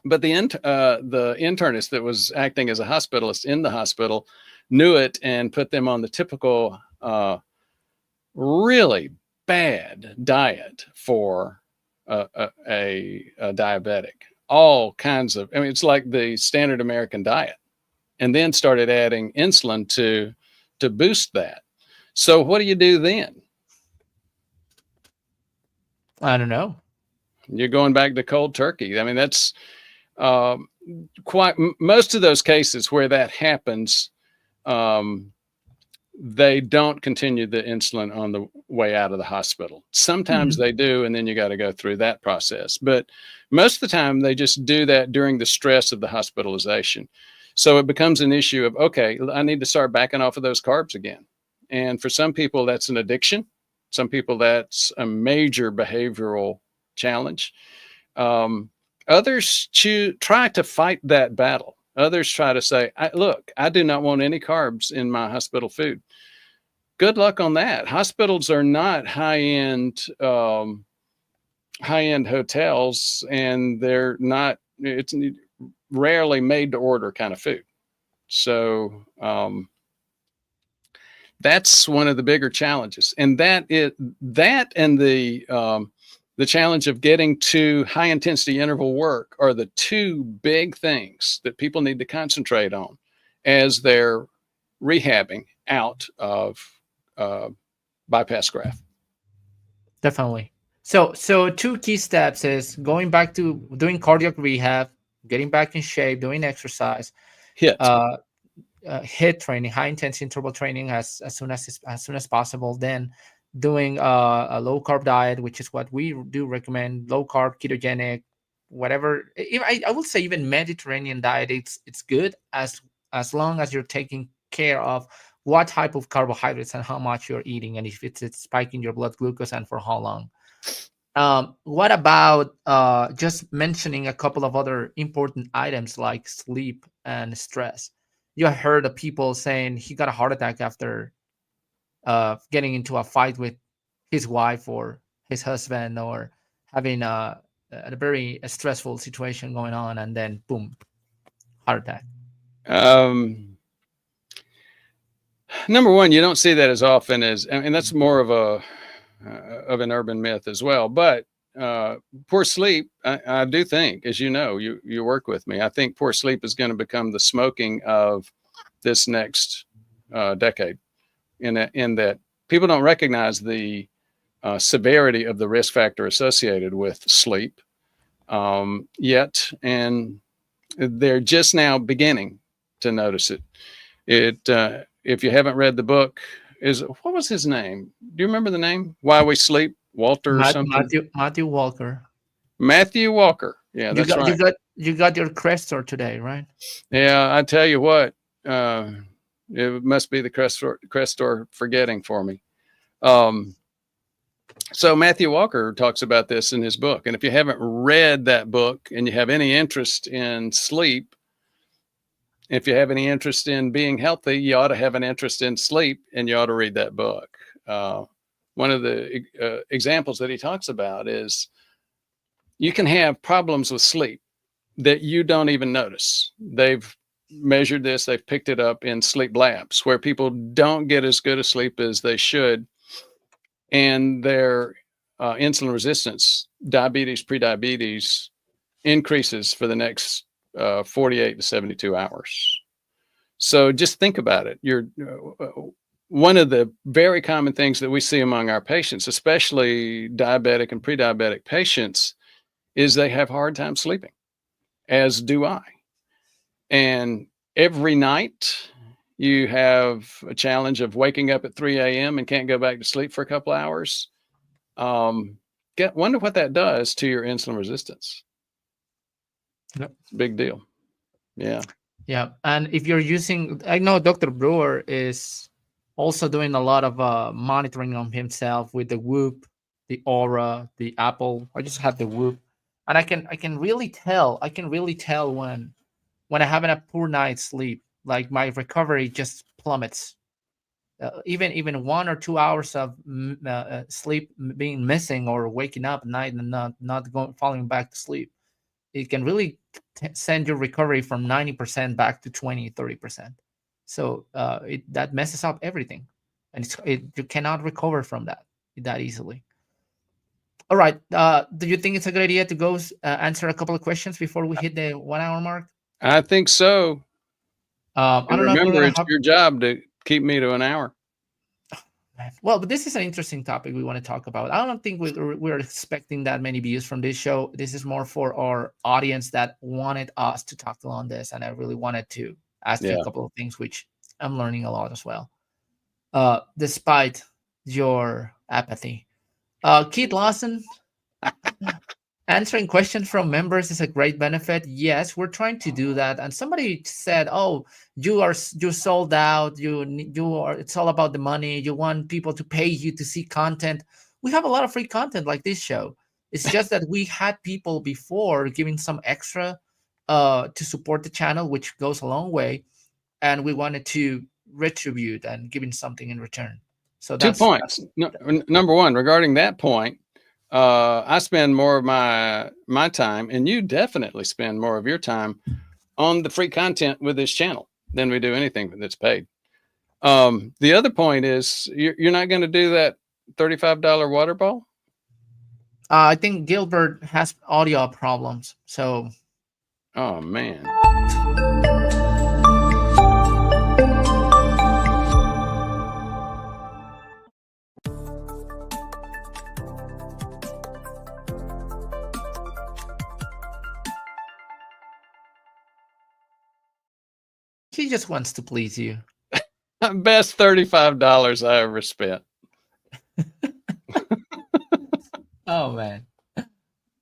But the internist that was acting as a hospitalist in the hospital knew it and put them on the typical really bad diet for a diabetic. All kinds of, I mean, it's like the standard American diet, and then started adding insulin to boost that. So what do you do then? I don't know. You're going back to cold turkey. I mean, that's um, quite most of those cases where that happens. Um, they don't continue the insulin on the way out of the hospital. Sometimes Hmm. they do, and then you got to go through that process. But most of the time, they just do that during the stress of the hospitalization. So it becomes an issue of, okay, I need to start backing off of those carbs again. And for some people, that's an addiction. Some people, that's a major behavioral challenge. Um, Others try to fight that battle. Others try to say, look, I do not want any carbs in my hospital food. Good luck on that. Hospitals are not high end hotels, and they're not. It's rarely made to order kind of food. So that's one of the bigger challenges, and that and the challenge of getting to high intensity interval work are the two big things that people need to concentrate on as they're rehabbing out of uh, bypass graft. Definitely. So two key steps is going back to doing cardiac rehab, getting back in shape, doing exercise, Hit. uh, hit training, high intensity interval training as soon as possible. Then doing a low carb diet, which is what we do recommend: low carb, ketogenic, whatever. I will say even Mediterranean diet. It's good as long as you're taking care of what type of carbohydrates and how much you're eating, and if it's spiking your blood glucose and for how long. What about just mentioning a couple of other important items like sleep and stress? You heard of people saying he got a heart attack after getting into a fight with his wife or his husband, or having a very stressful situation going on, and then boom, heart attack. Um, Number one, you don't see that as often as, and that's more of an urban myth as well. But poor sleep, I do think, as you know, you work with me. I think poor sleep is going to become the smoking of this next decade. In that people don't recognize the severity of the risk factor associated with sleep yet, and they're just now beginning to notice it. If you haven't read the book, is what was his name? Do you remember the name? Why We Sleep, Walter or something? Matthew Walker. Matthew Walker. Yeah, You that's got you right. got you got your Crestor today, right? Yeah, I tell you what, uh, it must be the Crestor forgetting for me. Um, so Matthew Walker talks about this in his book, and if you haven't read that book and you have any interest in sleep, if you have any interest in being healthy, you ought to have an interest in sleep, and you ought to read that book. Uh, One of the examples that he talks about is you can have problems with sleep that you don't even notice. They've measured this, they've picked it up in sleep labs where people don't get as good a sleep as they should, and their insulin resistance, diabetes, prediabetes, increases for the next 48 to 72 hours. So just think about it. one of the very common things that we see among our patients, especially diabetic and pre-diabetic patients, is they have a hard time sleeping, as do I. And every night you have a challenge of waking up at 3 a.m. and can't go back to sleep for a couple hours. Wonder what that does to your insulin resistance. Yep. It's a big deal. Yeah. Yeah. And if you're using, I know Dr. Brewer is also doing a lot of monitoring on himself with the Whoop, the Aura, the Apple. I just have the Whoop, and I can really tell. I can really tell when I having a poor night's sleep, like my recovery just plummets. Even 1 or 2 hours of sleep being missing or waking up at night and not going falling back to sleep, it can really send your recovery from 90% back to 20-30%. So that messes up everything, and you cannot recover from that easily. All right, do you think it's a good idea to go answer a couple of questions before we hit the 1 hour mark? I think so. I And don't know if we're remember, gonna it's have. your job to keep me to an hour. Well, but this is an interesting topic we want to talk about. I don't think we're expecting that many views from this show. This is more for our audience that wanted us to talk on this, and I really wanted to ask you Yeah. a couple of things, which I'm learning a lot as well. Despite your apathy, Keith Lawson, answering questions from members is a great benefit. Yes, we're trying to do that. And somebody said, "Oh, you sold out. You are. It's all about the money. You want people to pay you to see content." We have a lot of free content like this show. It's just that we had people before giving some extra to support the channel, which goes a long way, and we wanted to retribute and giving something in return. So 2 that's points. Number one, regarding that point, I spend more of my time, and you definitely spend more of your time on the free content with this channel than we do anything that's paid. The other point is you're not going to do that $35 water ball. I think Gilbert has audio problems, so. Oh man. He just wants to please you. Best $35 I ever spent. Oh man.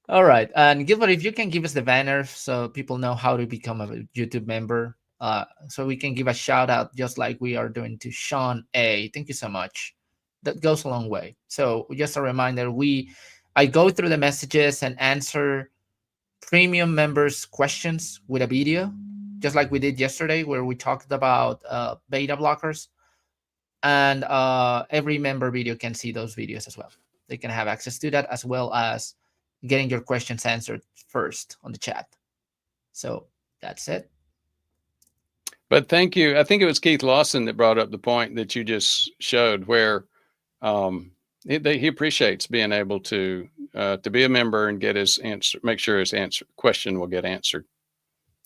All right. And Gilbert, if you can give us the banner so people know how to become a YouTube member, so we can give a shout out just like we are doing to Sean A. Thank you so much. That goes a long way. So just a reminder, I go through the messages and answer premium members' questions with a video, just like we did yesterday, where we talked about beta blockers. And every member video can see those videos as well. They can have access to that, as well as getting your questions answered first on the chat. So that's it. But thank you. I think it was Keith Lawson that brought up the point that you just showed, where he appreciates being able to be a member and get his answer, make sure his question will get answered.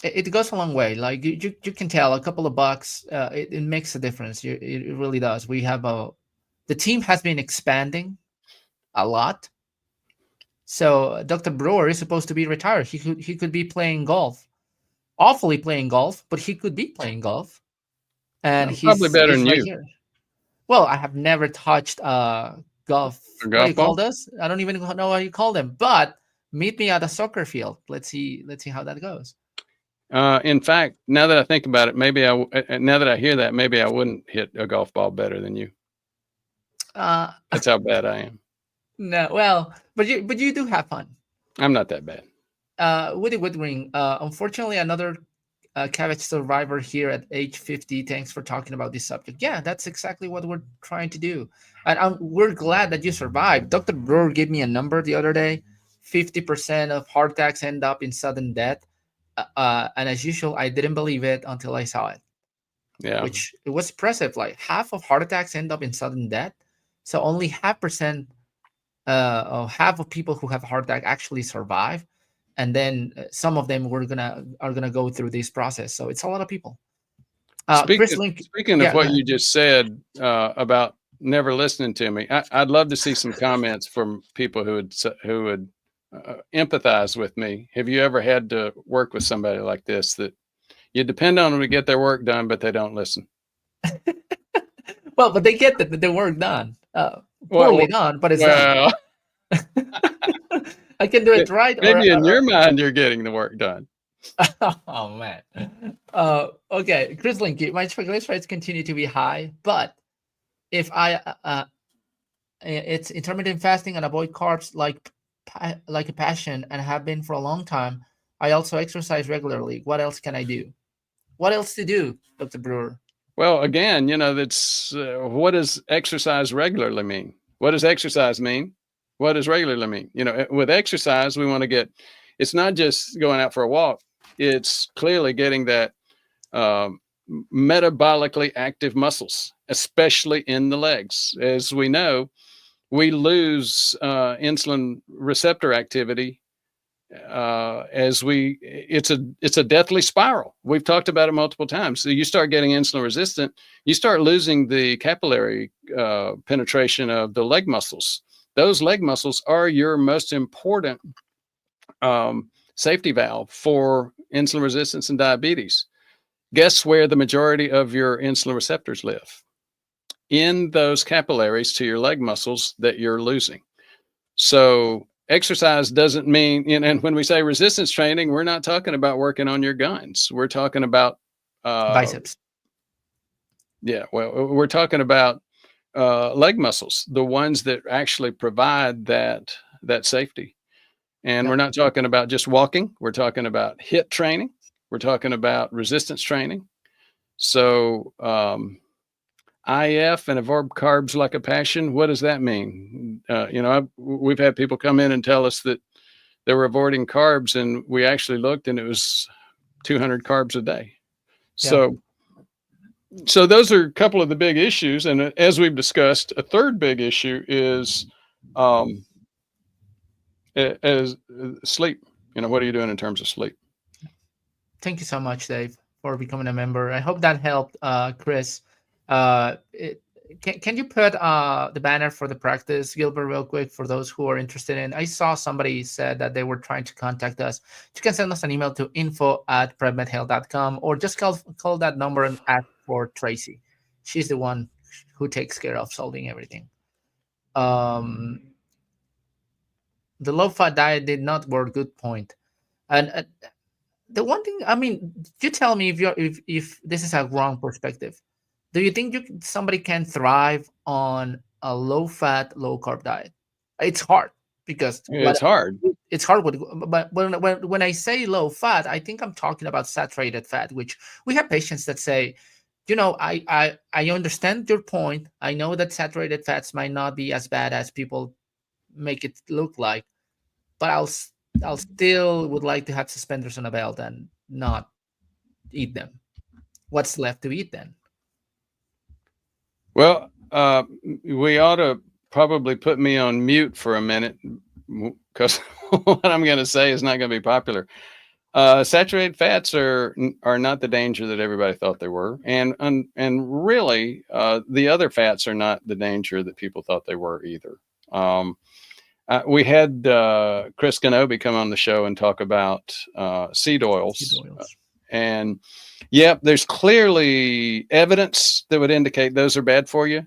It goes a long way. Like you can tell a couple of bucks, it makes a difference. It really does. The team has been expanding a lot. So Dr. Brewer is supposed to be retired. He could be playing golf, awfully playing golf, but he could be playing golf. And probably better than right you. here. Well, I have never touched golf. What do you call those? I don't even know how you call them. But meet me at a soccer field. Let's see how that goes. In fact, now that I think about it, now that I hear that, maybe I wouldn't hit a golf ball better than you. That's how bad I am. No, well, but you do have fun. I'm not that bad. Woody Woodring, unfortunately, another cabbage survivor here at age 50. Thanks for talking about this subject. Yeah, that's exactly what we're trying to do. And we're glad that you survived. Dr. Brewer gave me a number the other day. 50% of heart attacks end up in sudden death. And as usual, I didn't believe it until I saw it. Yeah. Which it was impressive. Like half of heart attacks end up in sudden death. So only half of people who have a heart attack actually survive. And then some of them are gonna go through this process. So it's a lot of people. Chris Link, Speaking of yeah, what you just said about never listening to me, I'd love to see some comments from people who would empathize with me. Have you ever had to work with somebody like this that you depend on them to get their work done, but they don't listen? well, but they get the work done, Well, poorly done, but it's done. well, I can do it right, maybe in your mind you're getting the work done. oh man. Okay, Chris Linky, my triglycerides continue to be high, but if it's intermittent fasting and avoid carbs like a passion and have been for a long time. I also exercise regularly. What else can I do? What else to do, Dr. Brewer? Well, again, that's what does exercise regularly mean? What does exercise mean? What does regularly mean? With exercise, we want to get, it's not just going out for a walk. It's clearly getting that metabolically active muscles, especially in the legs. As we know, we lose insulin receptor activity it's a deathly spiral. We've talked about it multiple times. So you start getting insulin resistant, you start losing the capillary penetration of the leg muscles. Those leg muscles are your most important safety valve for insulin resistance and diabetes. Guess where the majority of your insulin receptors live? In those capillaries to your leg muscles that you're losing. So exercise doesn't mean, and when we say resistance training, we're not talking about working on your guns. We're talking about biceps. Yeah, well, we're talking about leg muscles, the ones that actually provide that safety. And we're not talking about just walking. We're talking about HIIT training. We're talking about resistance training. So IF and avoid carbs like a passion. What does that mean? We've had people come in and tell us that they were avoiding carbs, and we actually looked, and it was 200 carbs a day. Yeah. So those are a couple of the big issues. And as we've discussed, a third big issue is as sleep. What are you doing in terms of sleep? Thank you so much, Dave, for becoming a member. I hope that helped, Chris. Can you put the banner for the practice, Gilbert, real quick, for those who are interested in? I saw somebody said that they were trying to contact us. You can send us an email to info@prevmedhealth.com, or just call that number and ask for Tracy. She's the one who takes care of solving everything. The low-fat diet did not work. Good point. And the one thing, you tell me if this is a wrong perspective. Do you think somebody can thrive on a low-fat, low-carb diet? It's hard because it's hard. It's hard, but when I say low-fat, I think I'm talking about saturated fat, which we have patients that say, I understand your point. I know that saturated fats might not be as bad as people make it look like, but I'll still would like to have suspenders on a belt and not eat them. What's left to eat then? Well, we ought to probably put me on mute for a minute, because what I'm going to say is not going to be popular. Saturated fats are not the danger that everybody thought they were, and really, the other fats are not the danger that people thought they were either. We had Chris Kenobi come on the show and talk about seed oils. And yeah, there's clearly evidence that would indicate those are bad for you.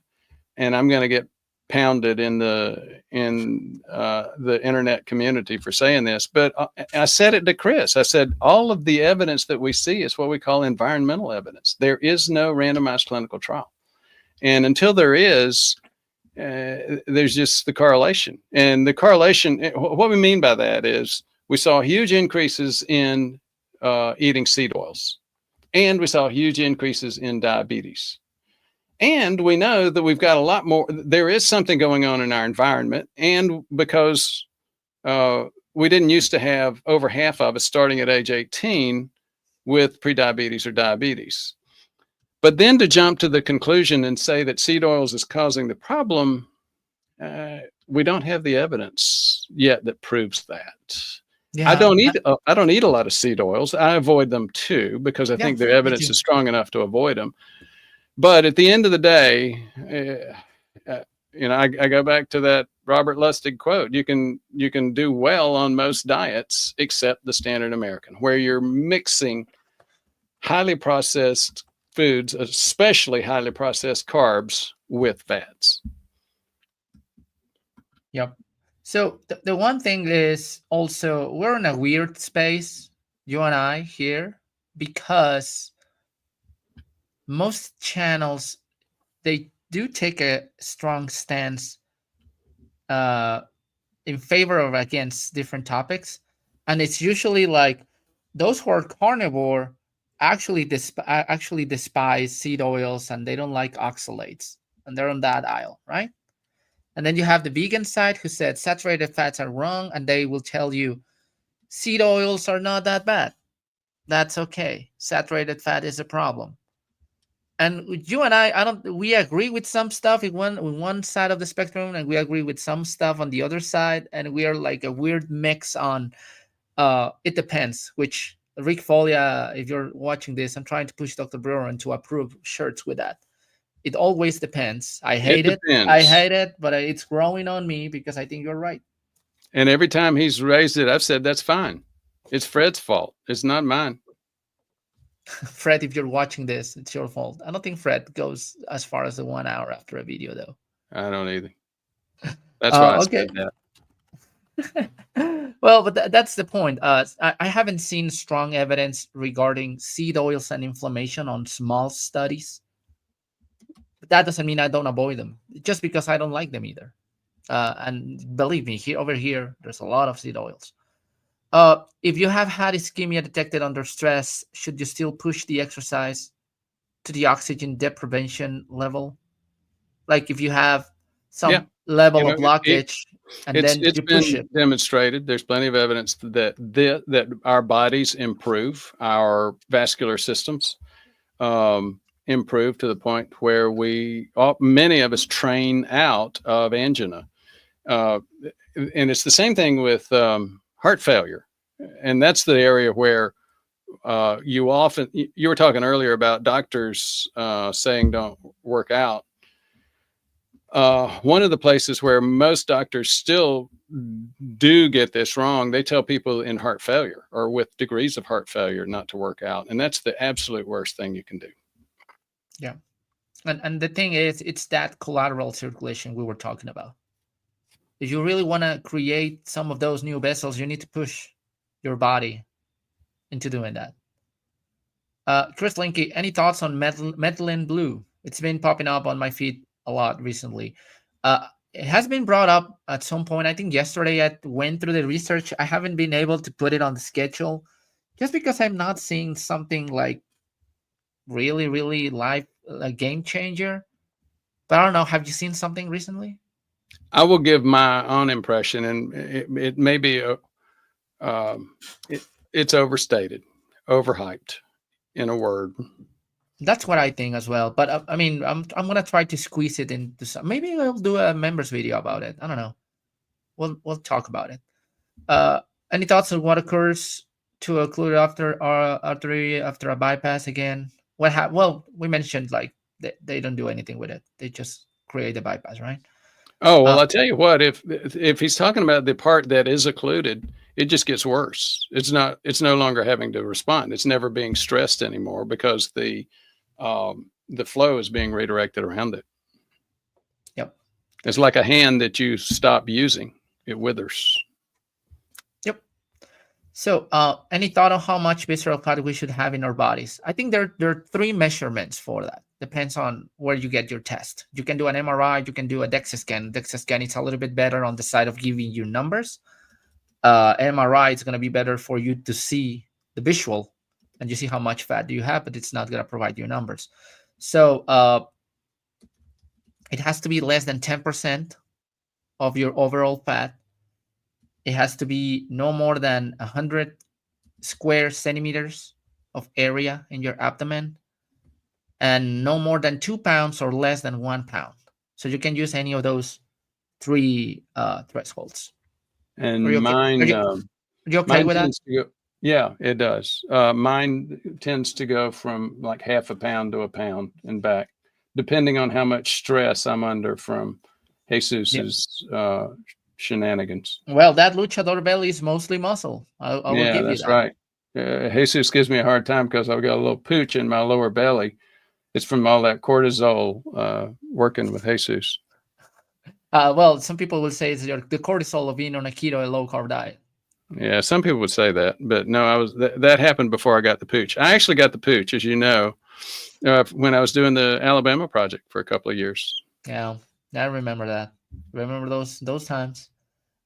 And I'm going to get pounded in the internet community for saying this, but I said it to Chris. I said, all of the evidence that we see is what we call environmental evidence. There is no randomized clinical trial. And until there is, there's just the correlation. And the correlation, what we mean by that is we saw huge increases in eating seed oils, and we saw huge increases in diabetes. And we know that we've got a lot more, there is something going on in our environment. And because we didn't used to have over half of us starting at age 18 with prediabetes or diabetes. But then to jump to the conclusion and say that seed oils is causing the problem, we don't have the evidence yet that proves that. Yeah. I don't eat a lot of seed oils. I avoid them too because I Yeah, think the me evidence too. is strong enough to avoid them. But at the end of the day, I go back to that Robert Lustig quote. You can do well on most diets except the standard American, where you're mixing highly processed foods, especially highly processed carbs, with fats. Yep. So the one thing is also we're in a weird space, you and I here, because most channels they do take a strong stance uh, in favor of against different topics, and it's usually like those who are carnivore actually despise seed oils and they don't like oxalates, and they're on that aisle, right? And then you have the vegan side who said saturated fats are wrong, and they will tell you seed oils are not that bad. That's okay. Saturated fat is a problem. And with you and I don't we agree with some stuff in one side of the spectrum, and we agree with some stuff on the other side, and we are like a weird mix on it depends, which Rick Folia, if you're watching this, I'm trying to push Dr. Brewer to approve shirts with that. It always depends. I It hate it. I depends. hate it, but it's growing on me because I think you're right. And every time he's raised it, I've said that's fine. It's Fred's fault. It's not mine. Fred, if you're watching this, it's your fault. I don't think Fred goes as far as the 1 hour after a video, though. I don't either. That's why I Okay. said that. Well, but that's the point. I haven't seen strong evidence regarding seed oils and inflammation on small studies. But that doesn't mean I don't avoid them, just because I don't like them either. And believe me, here over here, there's a lot of seed oils. If you have had ischemia detected under stress, should you still push the exercise to the oxygen deprivation level? Like if you have Yeah. some level You of know, blockage and then it's you push been it. demonstrated. There's plenty of evidence that our bodies improve, our vascular systems improve to the point where many of us train out of angina. Uh, and it's the same thing with heart failure. And that's the area where you were talking earlier about doctors saying don't work out. One of the places where most doctors still do get this wrong, they tell people in heart failure or with degrees of heart failure not to work out. And that's the absolute worst thing you can do. Yeah. And the thing is, it's that collateral circulation we were talking about. If you really want to create some of those new vessels, you need to push your body into doing that. Chris Linky, any thoughts on methylene blue? It's been popping up on my feed a lot recently. It has been brought up at some point. I think yesterday I went through the research. I haven't been able to put it on the schedule just because I'm not seeing something like really, really life a game changer. But I don't know. Have you seen something recently? I will give my own impression, and it may be it's overstated, overhyped, in a word. That's what I think as well. But I mean, I'm gonna try to squeeze it into some. Maybe I'll do a members video about it. I don't know. We'll talk about it. Uh, any thoughts on what occurs to occlude after artery after a bypass again? Well, we mentioned like they don't do anything with it. They just create a bypass, right? Oh well, Uh, I tell you what, if he's talking about the part that is occluded, it just gets worse. It's no longer having to respond. It's never being stressed anymore because the flow is being redirected around it. yep. It's like a hand that you stop using; it withers. Yep. So, any thought on how much visceral fat we should have in our bodies? I think there are three measurements for that. Depends on where you get your test. You can do an MRI, you can do a DEXA scan. DEXA scan is a little bit better on the side of giving you numbers. MRI is going to be better for you to see the visual, and you see how much fat do you have, but it's not going to provide you numbers. So it has to be less than 10% of your overall fat. It has to be no more than 100 square centimeters of area in your abdomen, and no more than 2 pounds or less than 1 pound. So you can use any of those three thresholds. Are And you okay? Are mine, you? You okay Mine with that? tends to go, yeah, it does. Mine tends to go from like half a pound to a pound and back, depending on how much stress I'm under from Yeah. Jesus's shenanigans. Well, that luchador belly is mostly muscle. I will Yeah, give you that's that. right. Jesus gives me a hard time because I've got a little pooch in my lower belly. It's from all that cortisol working with Jesus. Well, some people will say it's the cortisol of being on a keto and low carb diet. Yeah, some people would say that, but no, that happened before I got the pooch. I actually got the pooch, as you know, when I was doing the Alabama project for a couple of years. Yeah, I remember that. Remember those times.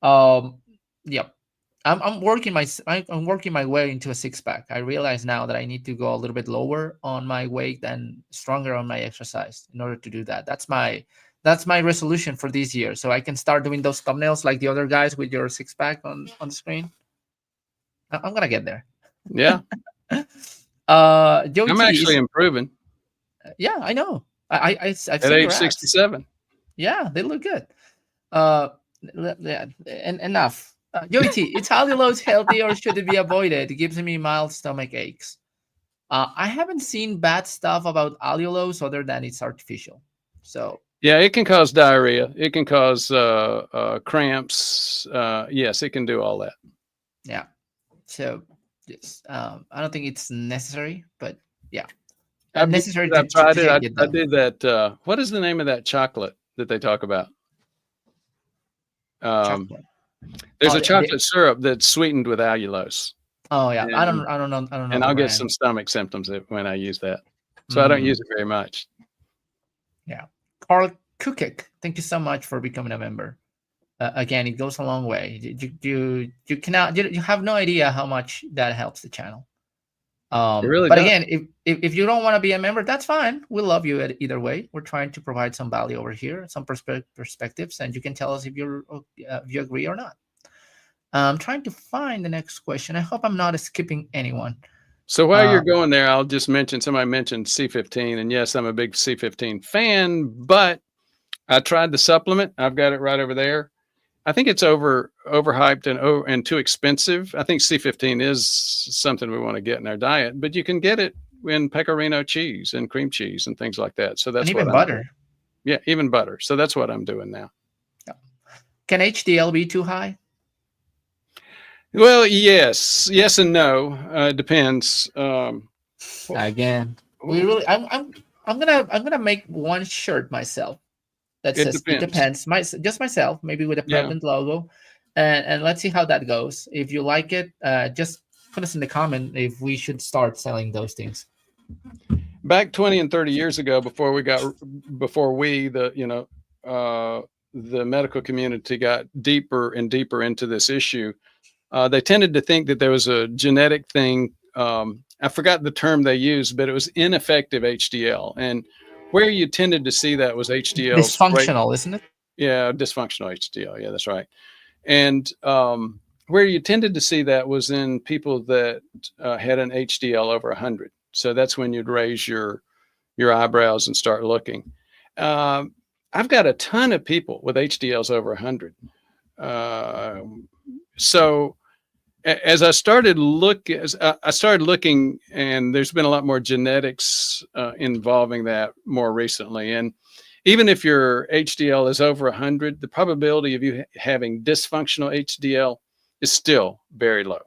Um, yep. I'm working my way into a six pack. I realize now that I need to go a little bit lower on my weight and stronger on my exercise in order to do that. That's my resolution for this year. So I can start doing those thumbnails like the other guys with your six pack on the screen. I'm gonna get there. Yeah, Joey I'm T actually is improving yeah, I know. I've at seen age your abs. 67. Yeah, they look good. Uh, yeah, and enough. Joey T, is allulose healthy or should it be avoided? It gives me mild stomach aches. I haven't seen bad stuff about allulose other than it's artificial. So Yeah, it can cause diarrhea. It can cause cramps. Yes, it can do all that. yeah, so yes, I don't think it's necessary, but yeah, I've used necessary it. I've to tried it. take it I though. did that. What is the name of that chocolate that they talk about? Chocolate. There's Oh, a chocolate syrup that's sweetened with allulose, oh yeah, and I don't know the I'll get some brand. stomach symptoms when I use that. So I don't Mm, use it very much. yeah, Carl Kukik, thank you so much for becoming a member. Again, it goes a long way. You cannot you have no idea how much that helps the channel. It really But does. again, if you don't want to be a member, that's fine. We love you either way. We're trying to provide some value over here, some perspectives, and you can tell us if you agree or not. I'm trying to find the next question. I hope I'm not skipping anyone. So while Uh, you're going there, I'll just mention somebody mentioned C15, and yes, I'm a big C15 fan, but I tried the supplement. I've got it right over there. I think it's overhyped and too expensive. I think C15 is something we want to get in our diet, but you can get it in pecorino cheese and cream cheese and things like that. So and that's what even I'm doing. butter. Yeah, even butter. So that's what I'm doing now. Can HDL be too high? Well, yes and no. Depends. Again, we really. I'm gonna make one shirt myself that It says it depends. depends. Just myself, maybe with a Yeah. pregnant logo, and let's see how that goes. If you like it, just put us in the comment if we should start selling those things. Back 20 and 30 years ago, before the medical community got deeper and deeper into this issue, they tended to think that there was a genetic thing. I forgot the term they used, but it was ineffective HDL. And where you tended to see that was HDL's right. Dysfunctional, isn't it? Yeah, dysfunctional HDL. Yeah, that's right. And where you tended to see that was in people that had an HDL over 100. So that's when you'd raise your eyebrows and start looking. I've got a ton of people with HDLs over 100. So as I started looking, and there's been a lot more genetics involving that more recently. And even if your HDL is over 100, the probability of you having dysfunctional HDL is still very low.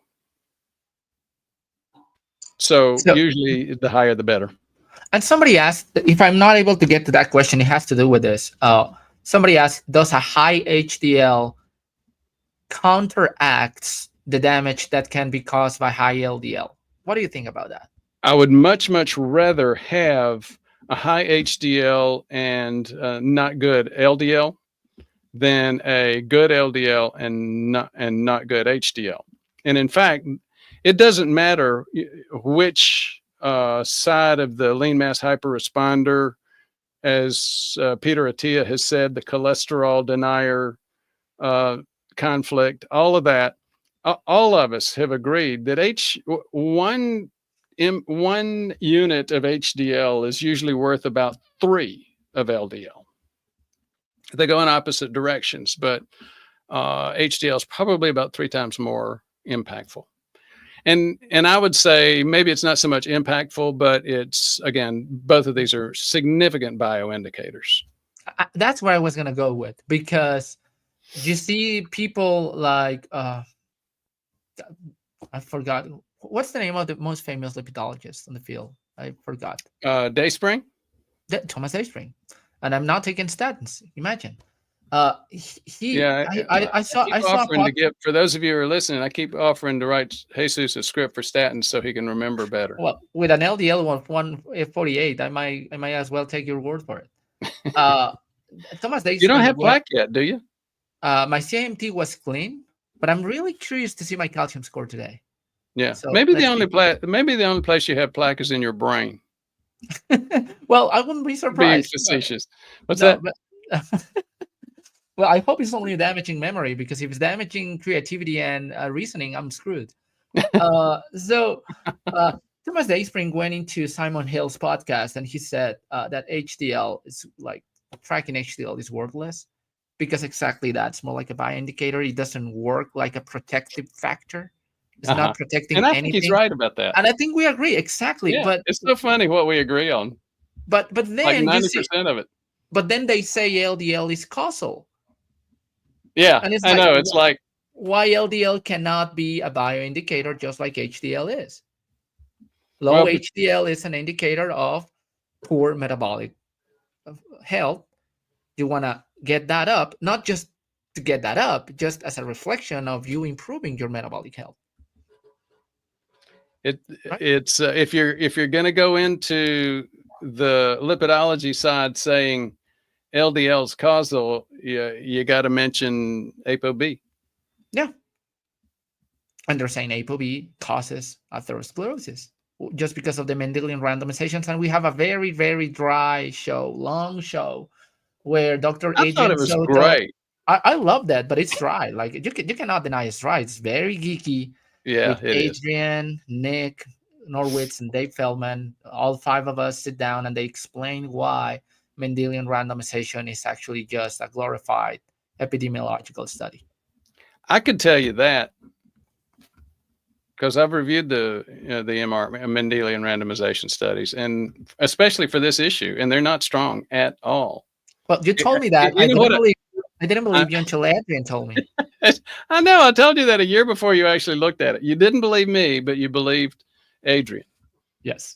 So usually the higher, the better. And somebody asked, if I'm not able to get to that question, it has to do with this. Somebody asked, does a high HDL counteracts the damage that can be caused by high LDL? What do you think about that? I would much rather have a high HDL and not good LDL than a good LDL and not good HDL. And in fact, it doesn't matter which side of the lean mass hyperresponder, as Peter Attia has said, the cholesterol denier conflict, all of that. All of us have agreed that one unit of HDL is usually worth about 3 of LDL. They go in opposite directions, but HDL is probably about 3 times more impactful. And I would say maybe it's not so much impactful, but it's, again, both of these are significant bioindicators. That's where I was gonna go with, because you see people like I forgot what's the name of the most famous lipidologist in the field. I forgot. Dayspring? Thomas Dayspring, and I'm not taking statins. Imagine. Yeah, I keep I saw a offering to pod, give, for those of you who are listening, I keep offering to write Jesus a script for statins so he can remember better. well, with an LDL of 148. I might as well take your word for it. Uh, Thomas You don't Dayspring. have plaque yet, do you? My CIMT was clean, but I'm really curious to see my calcium score today. Yeah, So maybe the let's only see. maybe the only place you have plaque is in your brain. Well, I wouldn't be Being surprised. facetious. What's No, that? but well, I hope it's only damaging memory, because if it's damaging creativity and reasoning, I'm screwed. So Thomas Dayspring went into Simon Hill's podcast, and he said that HDL is like tracking HDL is worthless, because exactly that's more like a bioindicator. It doesn't work like a protective factor. It's not And protecting I think he's anything. right about that. And I think we agree exactly. Yeah, it's so funny what we agree on. But Like then you see, 90% of it. but then they say LDL is causal, Yeah, and it's I like, know. It's like, why LDL cannot be a bioindicator just like HDL is? Low well, HDL is an indicator of poor metabolic health. You want to get that up, not just to get that up, just as a reflection of you improving your metabolic health. Right? it's if you're going to go into the lipidology side saying LDL's causal, you got to mention ApoB. Yeah. And they're saying ApoB causes atherosclerosis just because of the Mendelian randomizations. And we have a very, very dry show, long show, where Dr. I thought Adrian it was Soto. great. I love that, but it's dry. Like you cannot deny it's dry. It's very geeky Yeah, with it is. Adrian, Nick, Norwitz, and Dave Feldman. All five of us sit down and they explain why Mendelian randomization is actually just a glorified epidemiological study. I could tell you that because I've reviewed the Mendelian randomization studies, and especially for this issue, and they're not strong at all. Well, you told me that. You know what? I didn't believe you until Adrian told me. I know. I told you that a year before you actually looked at it. You didn't believe me, but you believed Adrian. Yes.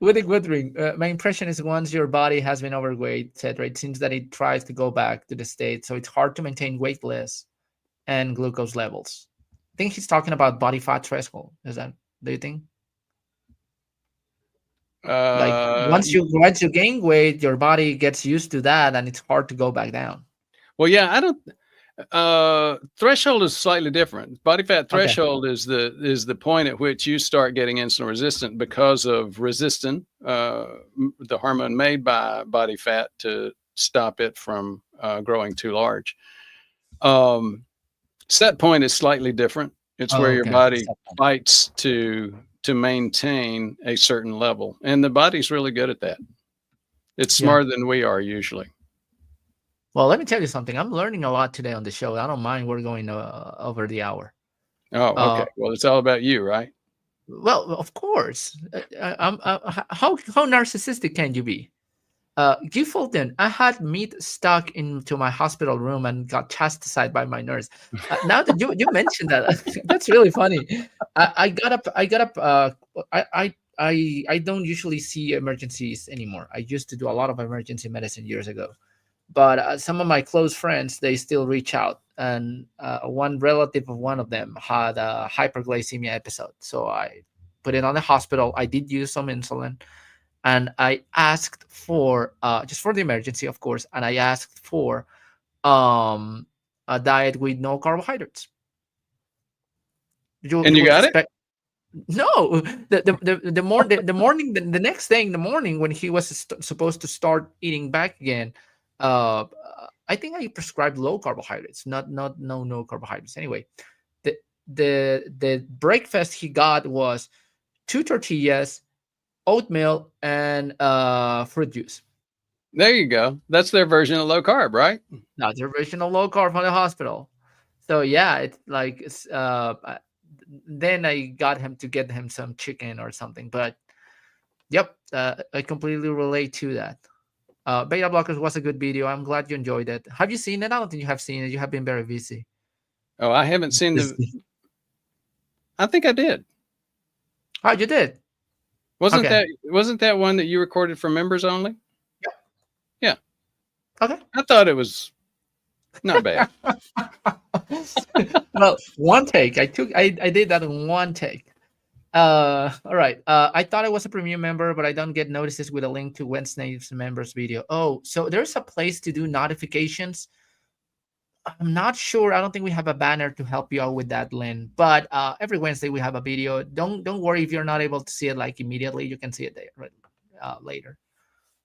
Woody Woodring, my impression is once your body has been overweight, etc., it seems that it tries to go back to the state, so it's hard to maintain weight loss and glucose levels. I think he's talking about body fat threshold. Is that? Do you think? Like once you gain weight, your body gets used to that, and it's hard to go back down. Well, yeah, I don't. Threshold is slightly different. Body fat threshold is the point at which you start getting insulin resistant because of resistin, the hormone made by body fat to stop it from growing too large. Set point is slightly different. It's where your body fights to maintain a certain level, and the body's really good at that. It's smarter than we are usually. Well, let me tell you something. I'm learning a lot today on the show. I don't mind we're going over the hour. Oh, okay. Well, it's all about you, right? Well, of course. How narcissistic can you be? Guy Fulton, I had meat stuck into my hospital room and got chastised by my nurse. Now that you mentioned that, that's really funny. I got up. I don't usually see emergencies anymore. I used to do a lot of emergency medicine years ago, but some of my close friends, they still reach out. And one relative of one of them had a hyperglycemia episode, so I put it on the hospital. I did use some insulin. And I asked for just for the emergency, of course, and I asked for a diet with no carbohydrates. You would got expect no the morning the next day in the morning when he was supposed to start eating back again. I think I prescribed low carbohydrates, not no carbohydrates. Anyway, the breakfast he got was 2 tortillas, oatmeal, and fruit juice. There you go. That's their version of low carb, right? That's their version of low carb from the hospital. So yeah, it's like then I got him to get him some chicken or something. But yep, I completely relate to that. Beta blockers was a good video. I'm glad you enjoyed it. Have you seen it? I don't think you have seen it. You have been very busy. Oh, I haven't seen the. I think I did. Oh, you did. Wasn't Okay. that one that you recorded for members only? Yep. Yeah. Okay. I thought it was not bad. Well, one take. I did that in one take. All right. I thought I was a premium member, but I don't get notices with a link to Wednesday's members video. Oh, so there's a place to do notifications. I'm not sure. I don't think we have a banner to help you out with that, Lynn. But every Wednesday we have a video. Don't worry if you're not able to see it like immediately. You can see it there later.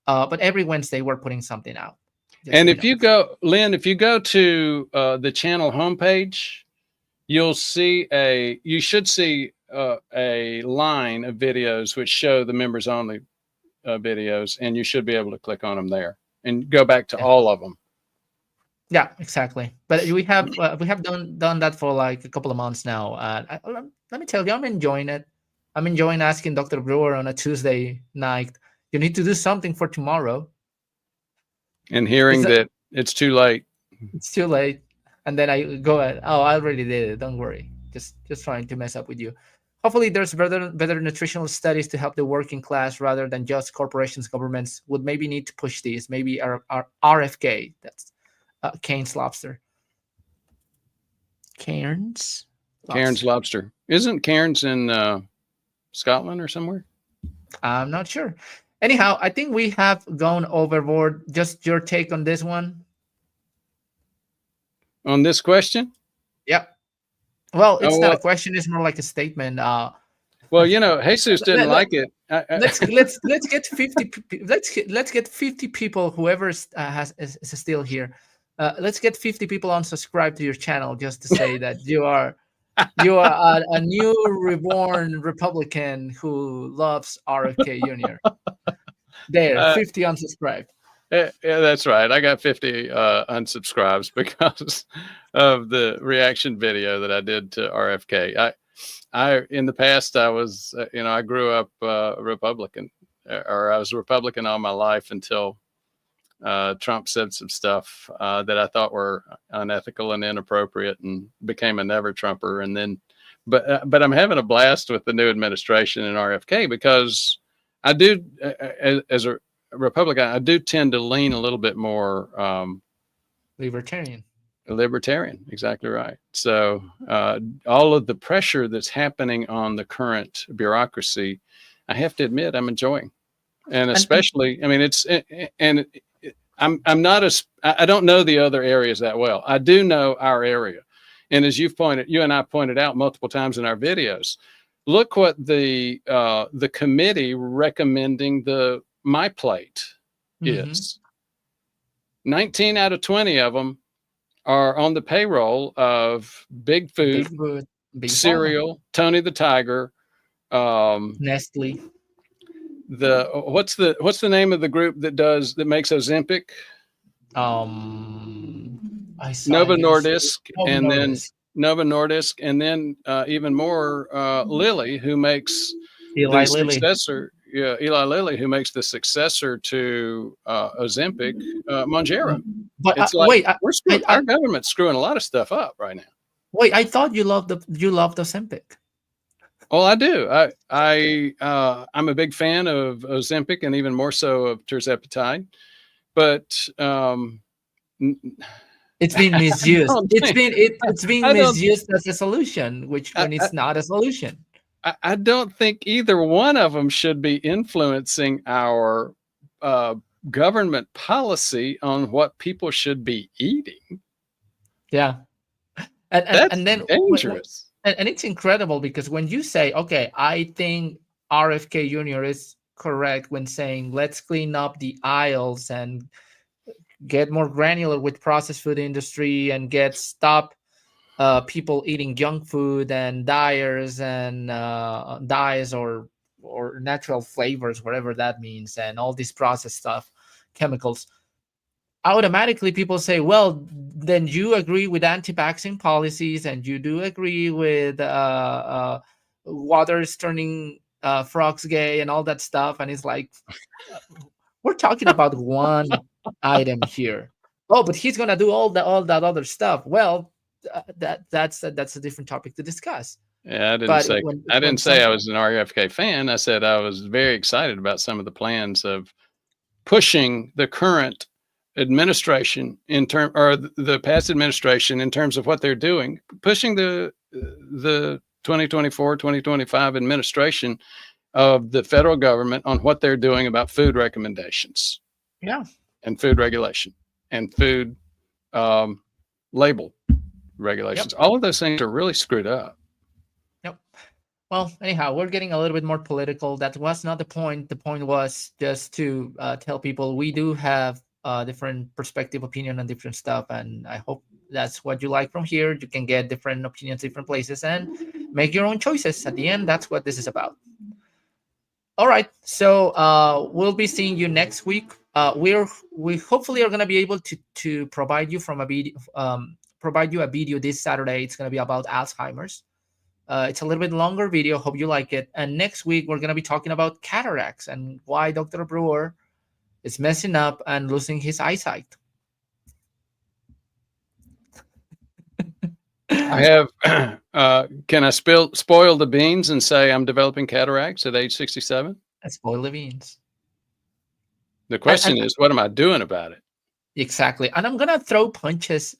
But every Wednesday we're putting something out. Just And so you if know. you go, Lynn, if you go to the channel homepage, you'll see you should see a line of videos which show the members only videos, and you should be able to click on them there and go back to Yeah. all of them. Yeah, exactly. But we have done that for like a couple of months now. Let me tell you, I'm enjoying it. I'm enjoying asking Dr. Brewer on a Tuesday night. You need to do something for tomorrow. And It's hearing that it's too late. it's too late, and then I go at, oh, I already did it. Don't worry. Just trying to mess up with you. Hopefully, there's better nutritional studies to help the working class rather than just corporations. Governments would maybe need to push these. Maybe our RFK. That's Cairns lobster. Cairns Cairns lobster. lobster. Isn't Cairns in Scotland or somewhere? I'm not sure. Anyhow, I think we have gone overboard. Just your take on this one. On this question? Yep. Well, it's Oh, not a well, question. It's more like a statement. well, Jesus didn't let, let, like it. let's get 50. Let's get 50 people. Whoever is still here. Let's get 50 people unsubscribe to your channel just to say that you are a new reborn Republican who loves RFK Jr. There, uh, 50 unsubscribed. yeah, that's right. I got 50 unsubscribes because of the reaction video that I did to RFK. I in the past I was, I grew up Republican, or I was a Republican all my life until Trump said some stuff that I thought were unethical and inappropriate, and became a never Trumper. And then, but I'm having a blast with the new administration and RFK, because I do, as a Republican, I do tend to lean a little bit more Libertarian. libertarian. Exactly right. So all of the pressure that's happening on the current bureaucracy, I have to admit, I'm enjoying. And especially, I mean, and I'm not as, I don't know the other areas that well. I do know our area. And as you and I pointed out multiple times in our videos, look what the committee recommending my plate is. 19 out of 20 of them are on the payroll of Big Food, Big Cereal, Tony the Tiger, Nestle. What's the name of the group that makes Ozempic? I saw Nova Nordisk, and then Nordisk. Nova Nordisk, and then even more Lilly, who makes Eli the Lilly. successor. Yeah, Eli Lilly, who makes the successor to Ozempic, Mounjaro. But It's like wait, we're screwing, our government's screwing a lot of stuff up right now. Wait, I thought you loved Ozempic. Oh, I do. I'm a big fan of Ozempic, and even more so of tirzepatide. But it's been misused. It's been misused as a solution, when it's not a solution. I don't think either one of them should be influencing our government policy on what people should be eating. Yeah, and then dangerous. And it's incredible, because when you say, okay, I think RFK Jr. is correct when saying let's clean up the aisles and get more granular with processed food industry and stop people eating junk food and dyes or natural flavors, whatever that means, and all this processed stuff, chemicals. Automatically people say, well, then you agree with anti-vaccine policies, and you do agree with water's turning frogs gay and all that stuff. And it's like, uh, we're talking about one item here. Oh, but he's gonna do all that other stuff. Well, that's a different topic to discuss. Yeah, But I when didn't say some I was an RFK fan. I said I was very excited about some of the plans of pushing the current administration in term or the past administration in terms of what they're doing, pushing the 2024-2025 administration of the federal government on what they're doing about food recommendations yeah. and food regulation and food um, label Yep. regulations. All of those things are really screwed up. Yep. Well, anyhow, we're getting a little bit more political. That was not the point. The point was just to tell people we do have different perspective, opinion on different stuff, and I hope that's what you like from here. You can get different opinions, different places, and make your own choices. At the end, that's what this is about. All right, so we'll be seeing you next week. We hopefully are going to be able to provide you from a video, provide you a video this Saturday. It's going to be about Alzheimer's. It's a little bit longer video. Hope you like it. And next week we're gonna be talking about cataracts and why Dr. Brewer is messing up and losing his eyesight. I have. Can I spoil the beans and say I'm developing cataracts at age 67? Spoil the beans. The question is, what am I doing about it? Exactly. And I'm gonna throw punches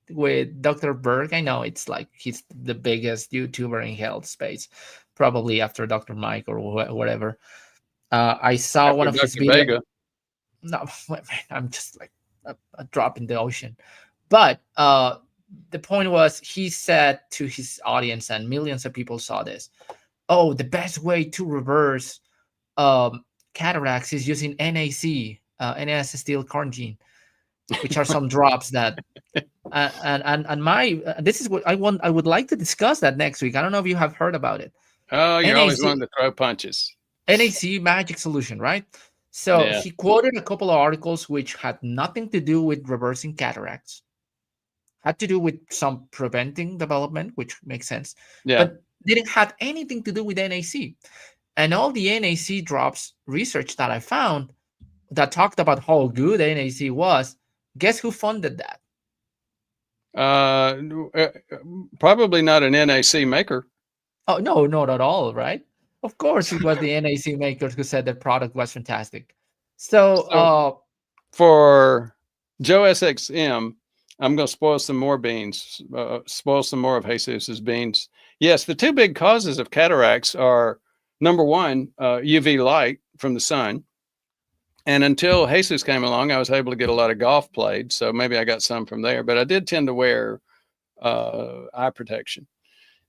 with Dr. Berg. I know it's like he's the biggest YouTuber in health space, probably after Dr. Mike or whatever. I saw After one of his Dr. videos. Vega. No, I'm just like a drop in the ocean. But the point was, he said to his audience, and millions of people saw this. Oh, the best way to reverse cataracts is using NAC, N-acetyl-carnitine, which are some drops that. And my this is what I want. I would like to discuss that next week. I don't know if you have heard about it. Oh, you're NAC, always wanting to throw punches. NAC magic solution, right? So Yeah. he quoted a couple of articles which had nothing to do with reversing cataracts, had to do with some preventing development, which makes sense, Yeah. but didn't have anything to do with NAC. And all the NAC drops research that I found that talked about how good NAC was, guess who funded that? Uh, Probably not an NAC maker. Oh, no, not at all, right? Of course, it was the NAC makers who said the product was fantastic. So, So for Joe SXM, I'm going to spoil some more beans, spoil some more of Jesus's beans. Yes, the two big causes of cataracts are, number one, UV light from the sun. And until Jesus came along, I was able to get a lot of golf played. So maybe I got some from there, but I did tend to wear eye protection.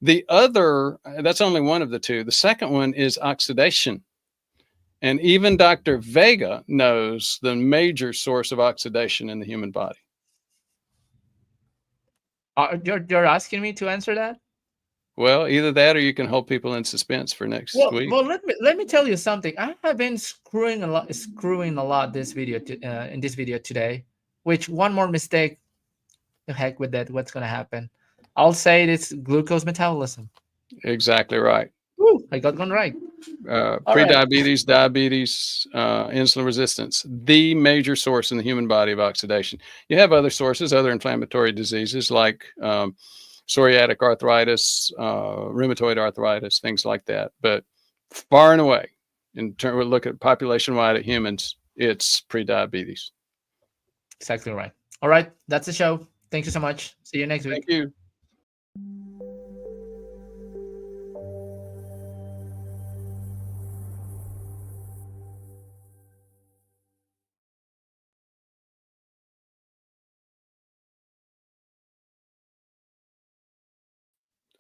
The other, that's only one of the two. The second one is oxidation. And even Dr. Vega knows the major source of oxidation in the human body. you're asking me to answer that? Well, either that or you can hold people in suspense for next week. Well, let me tell you something. I have been screwing a lot this video in this video today. Which one more mistake, the heck with that. What's gonna happen? I'll say it's glucose metabolism. Exactly right. Woo, I got one right. Prediabetes, diabetes, insulin resistance, the major source in the human body of oxidation. You have other sources, other inflammatory diseases like psoriatic arthritis, rheumatoid arthritis, things like that. But far and away, in terms we look at population-wide at humans, it's prediabetes. Exactly right. All right, that's the show. Thank you so much. See you next week. Thank you.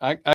I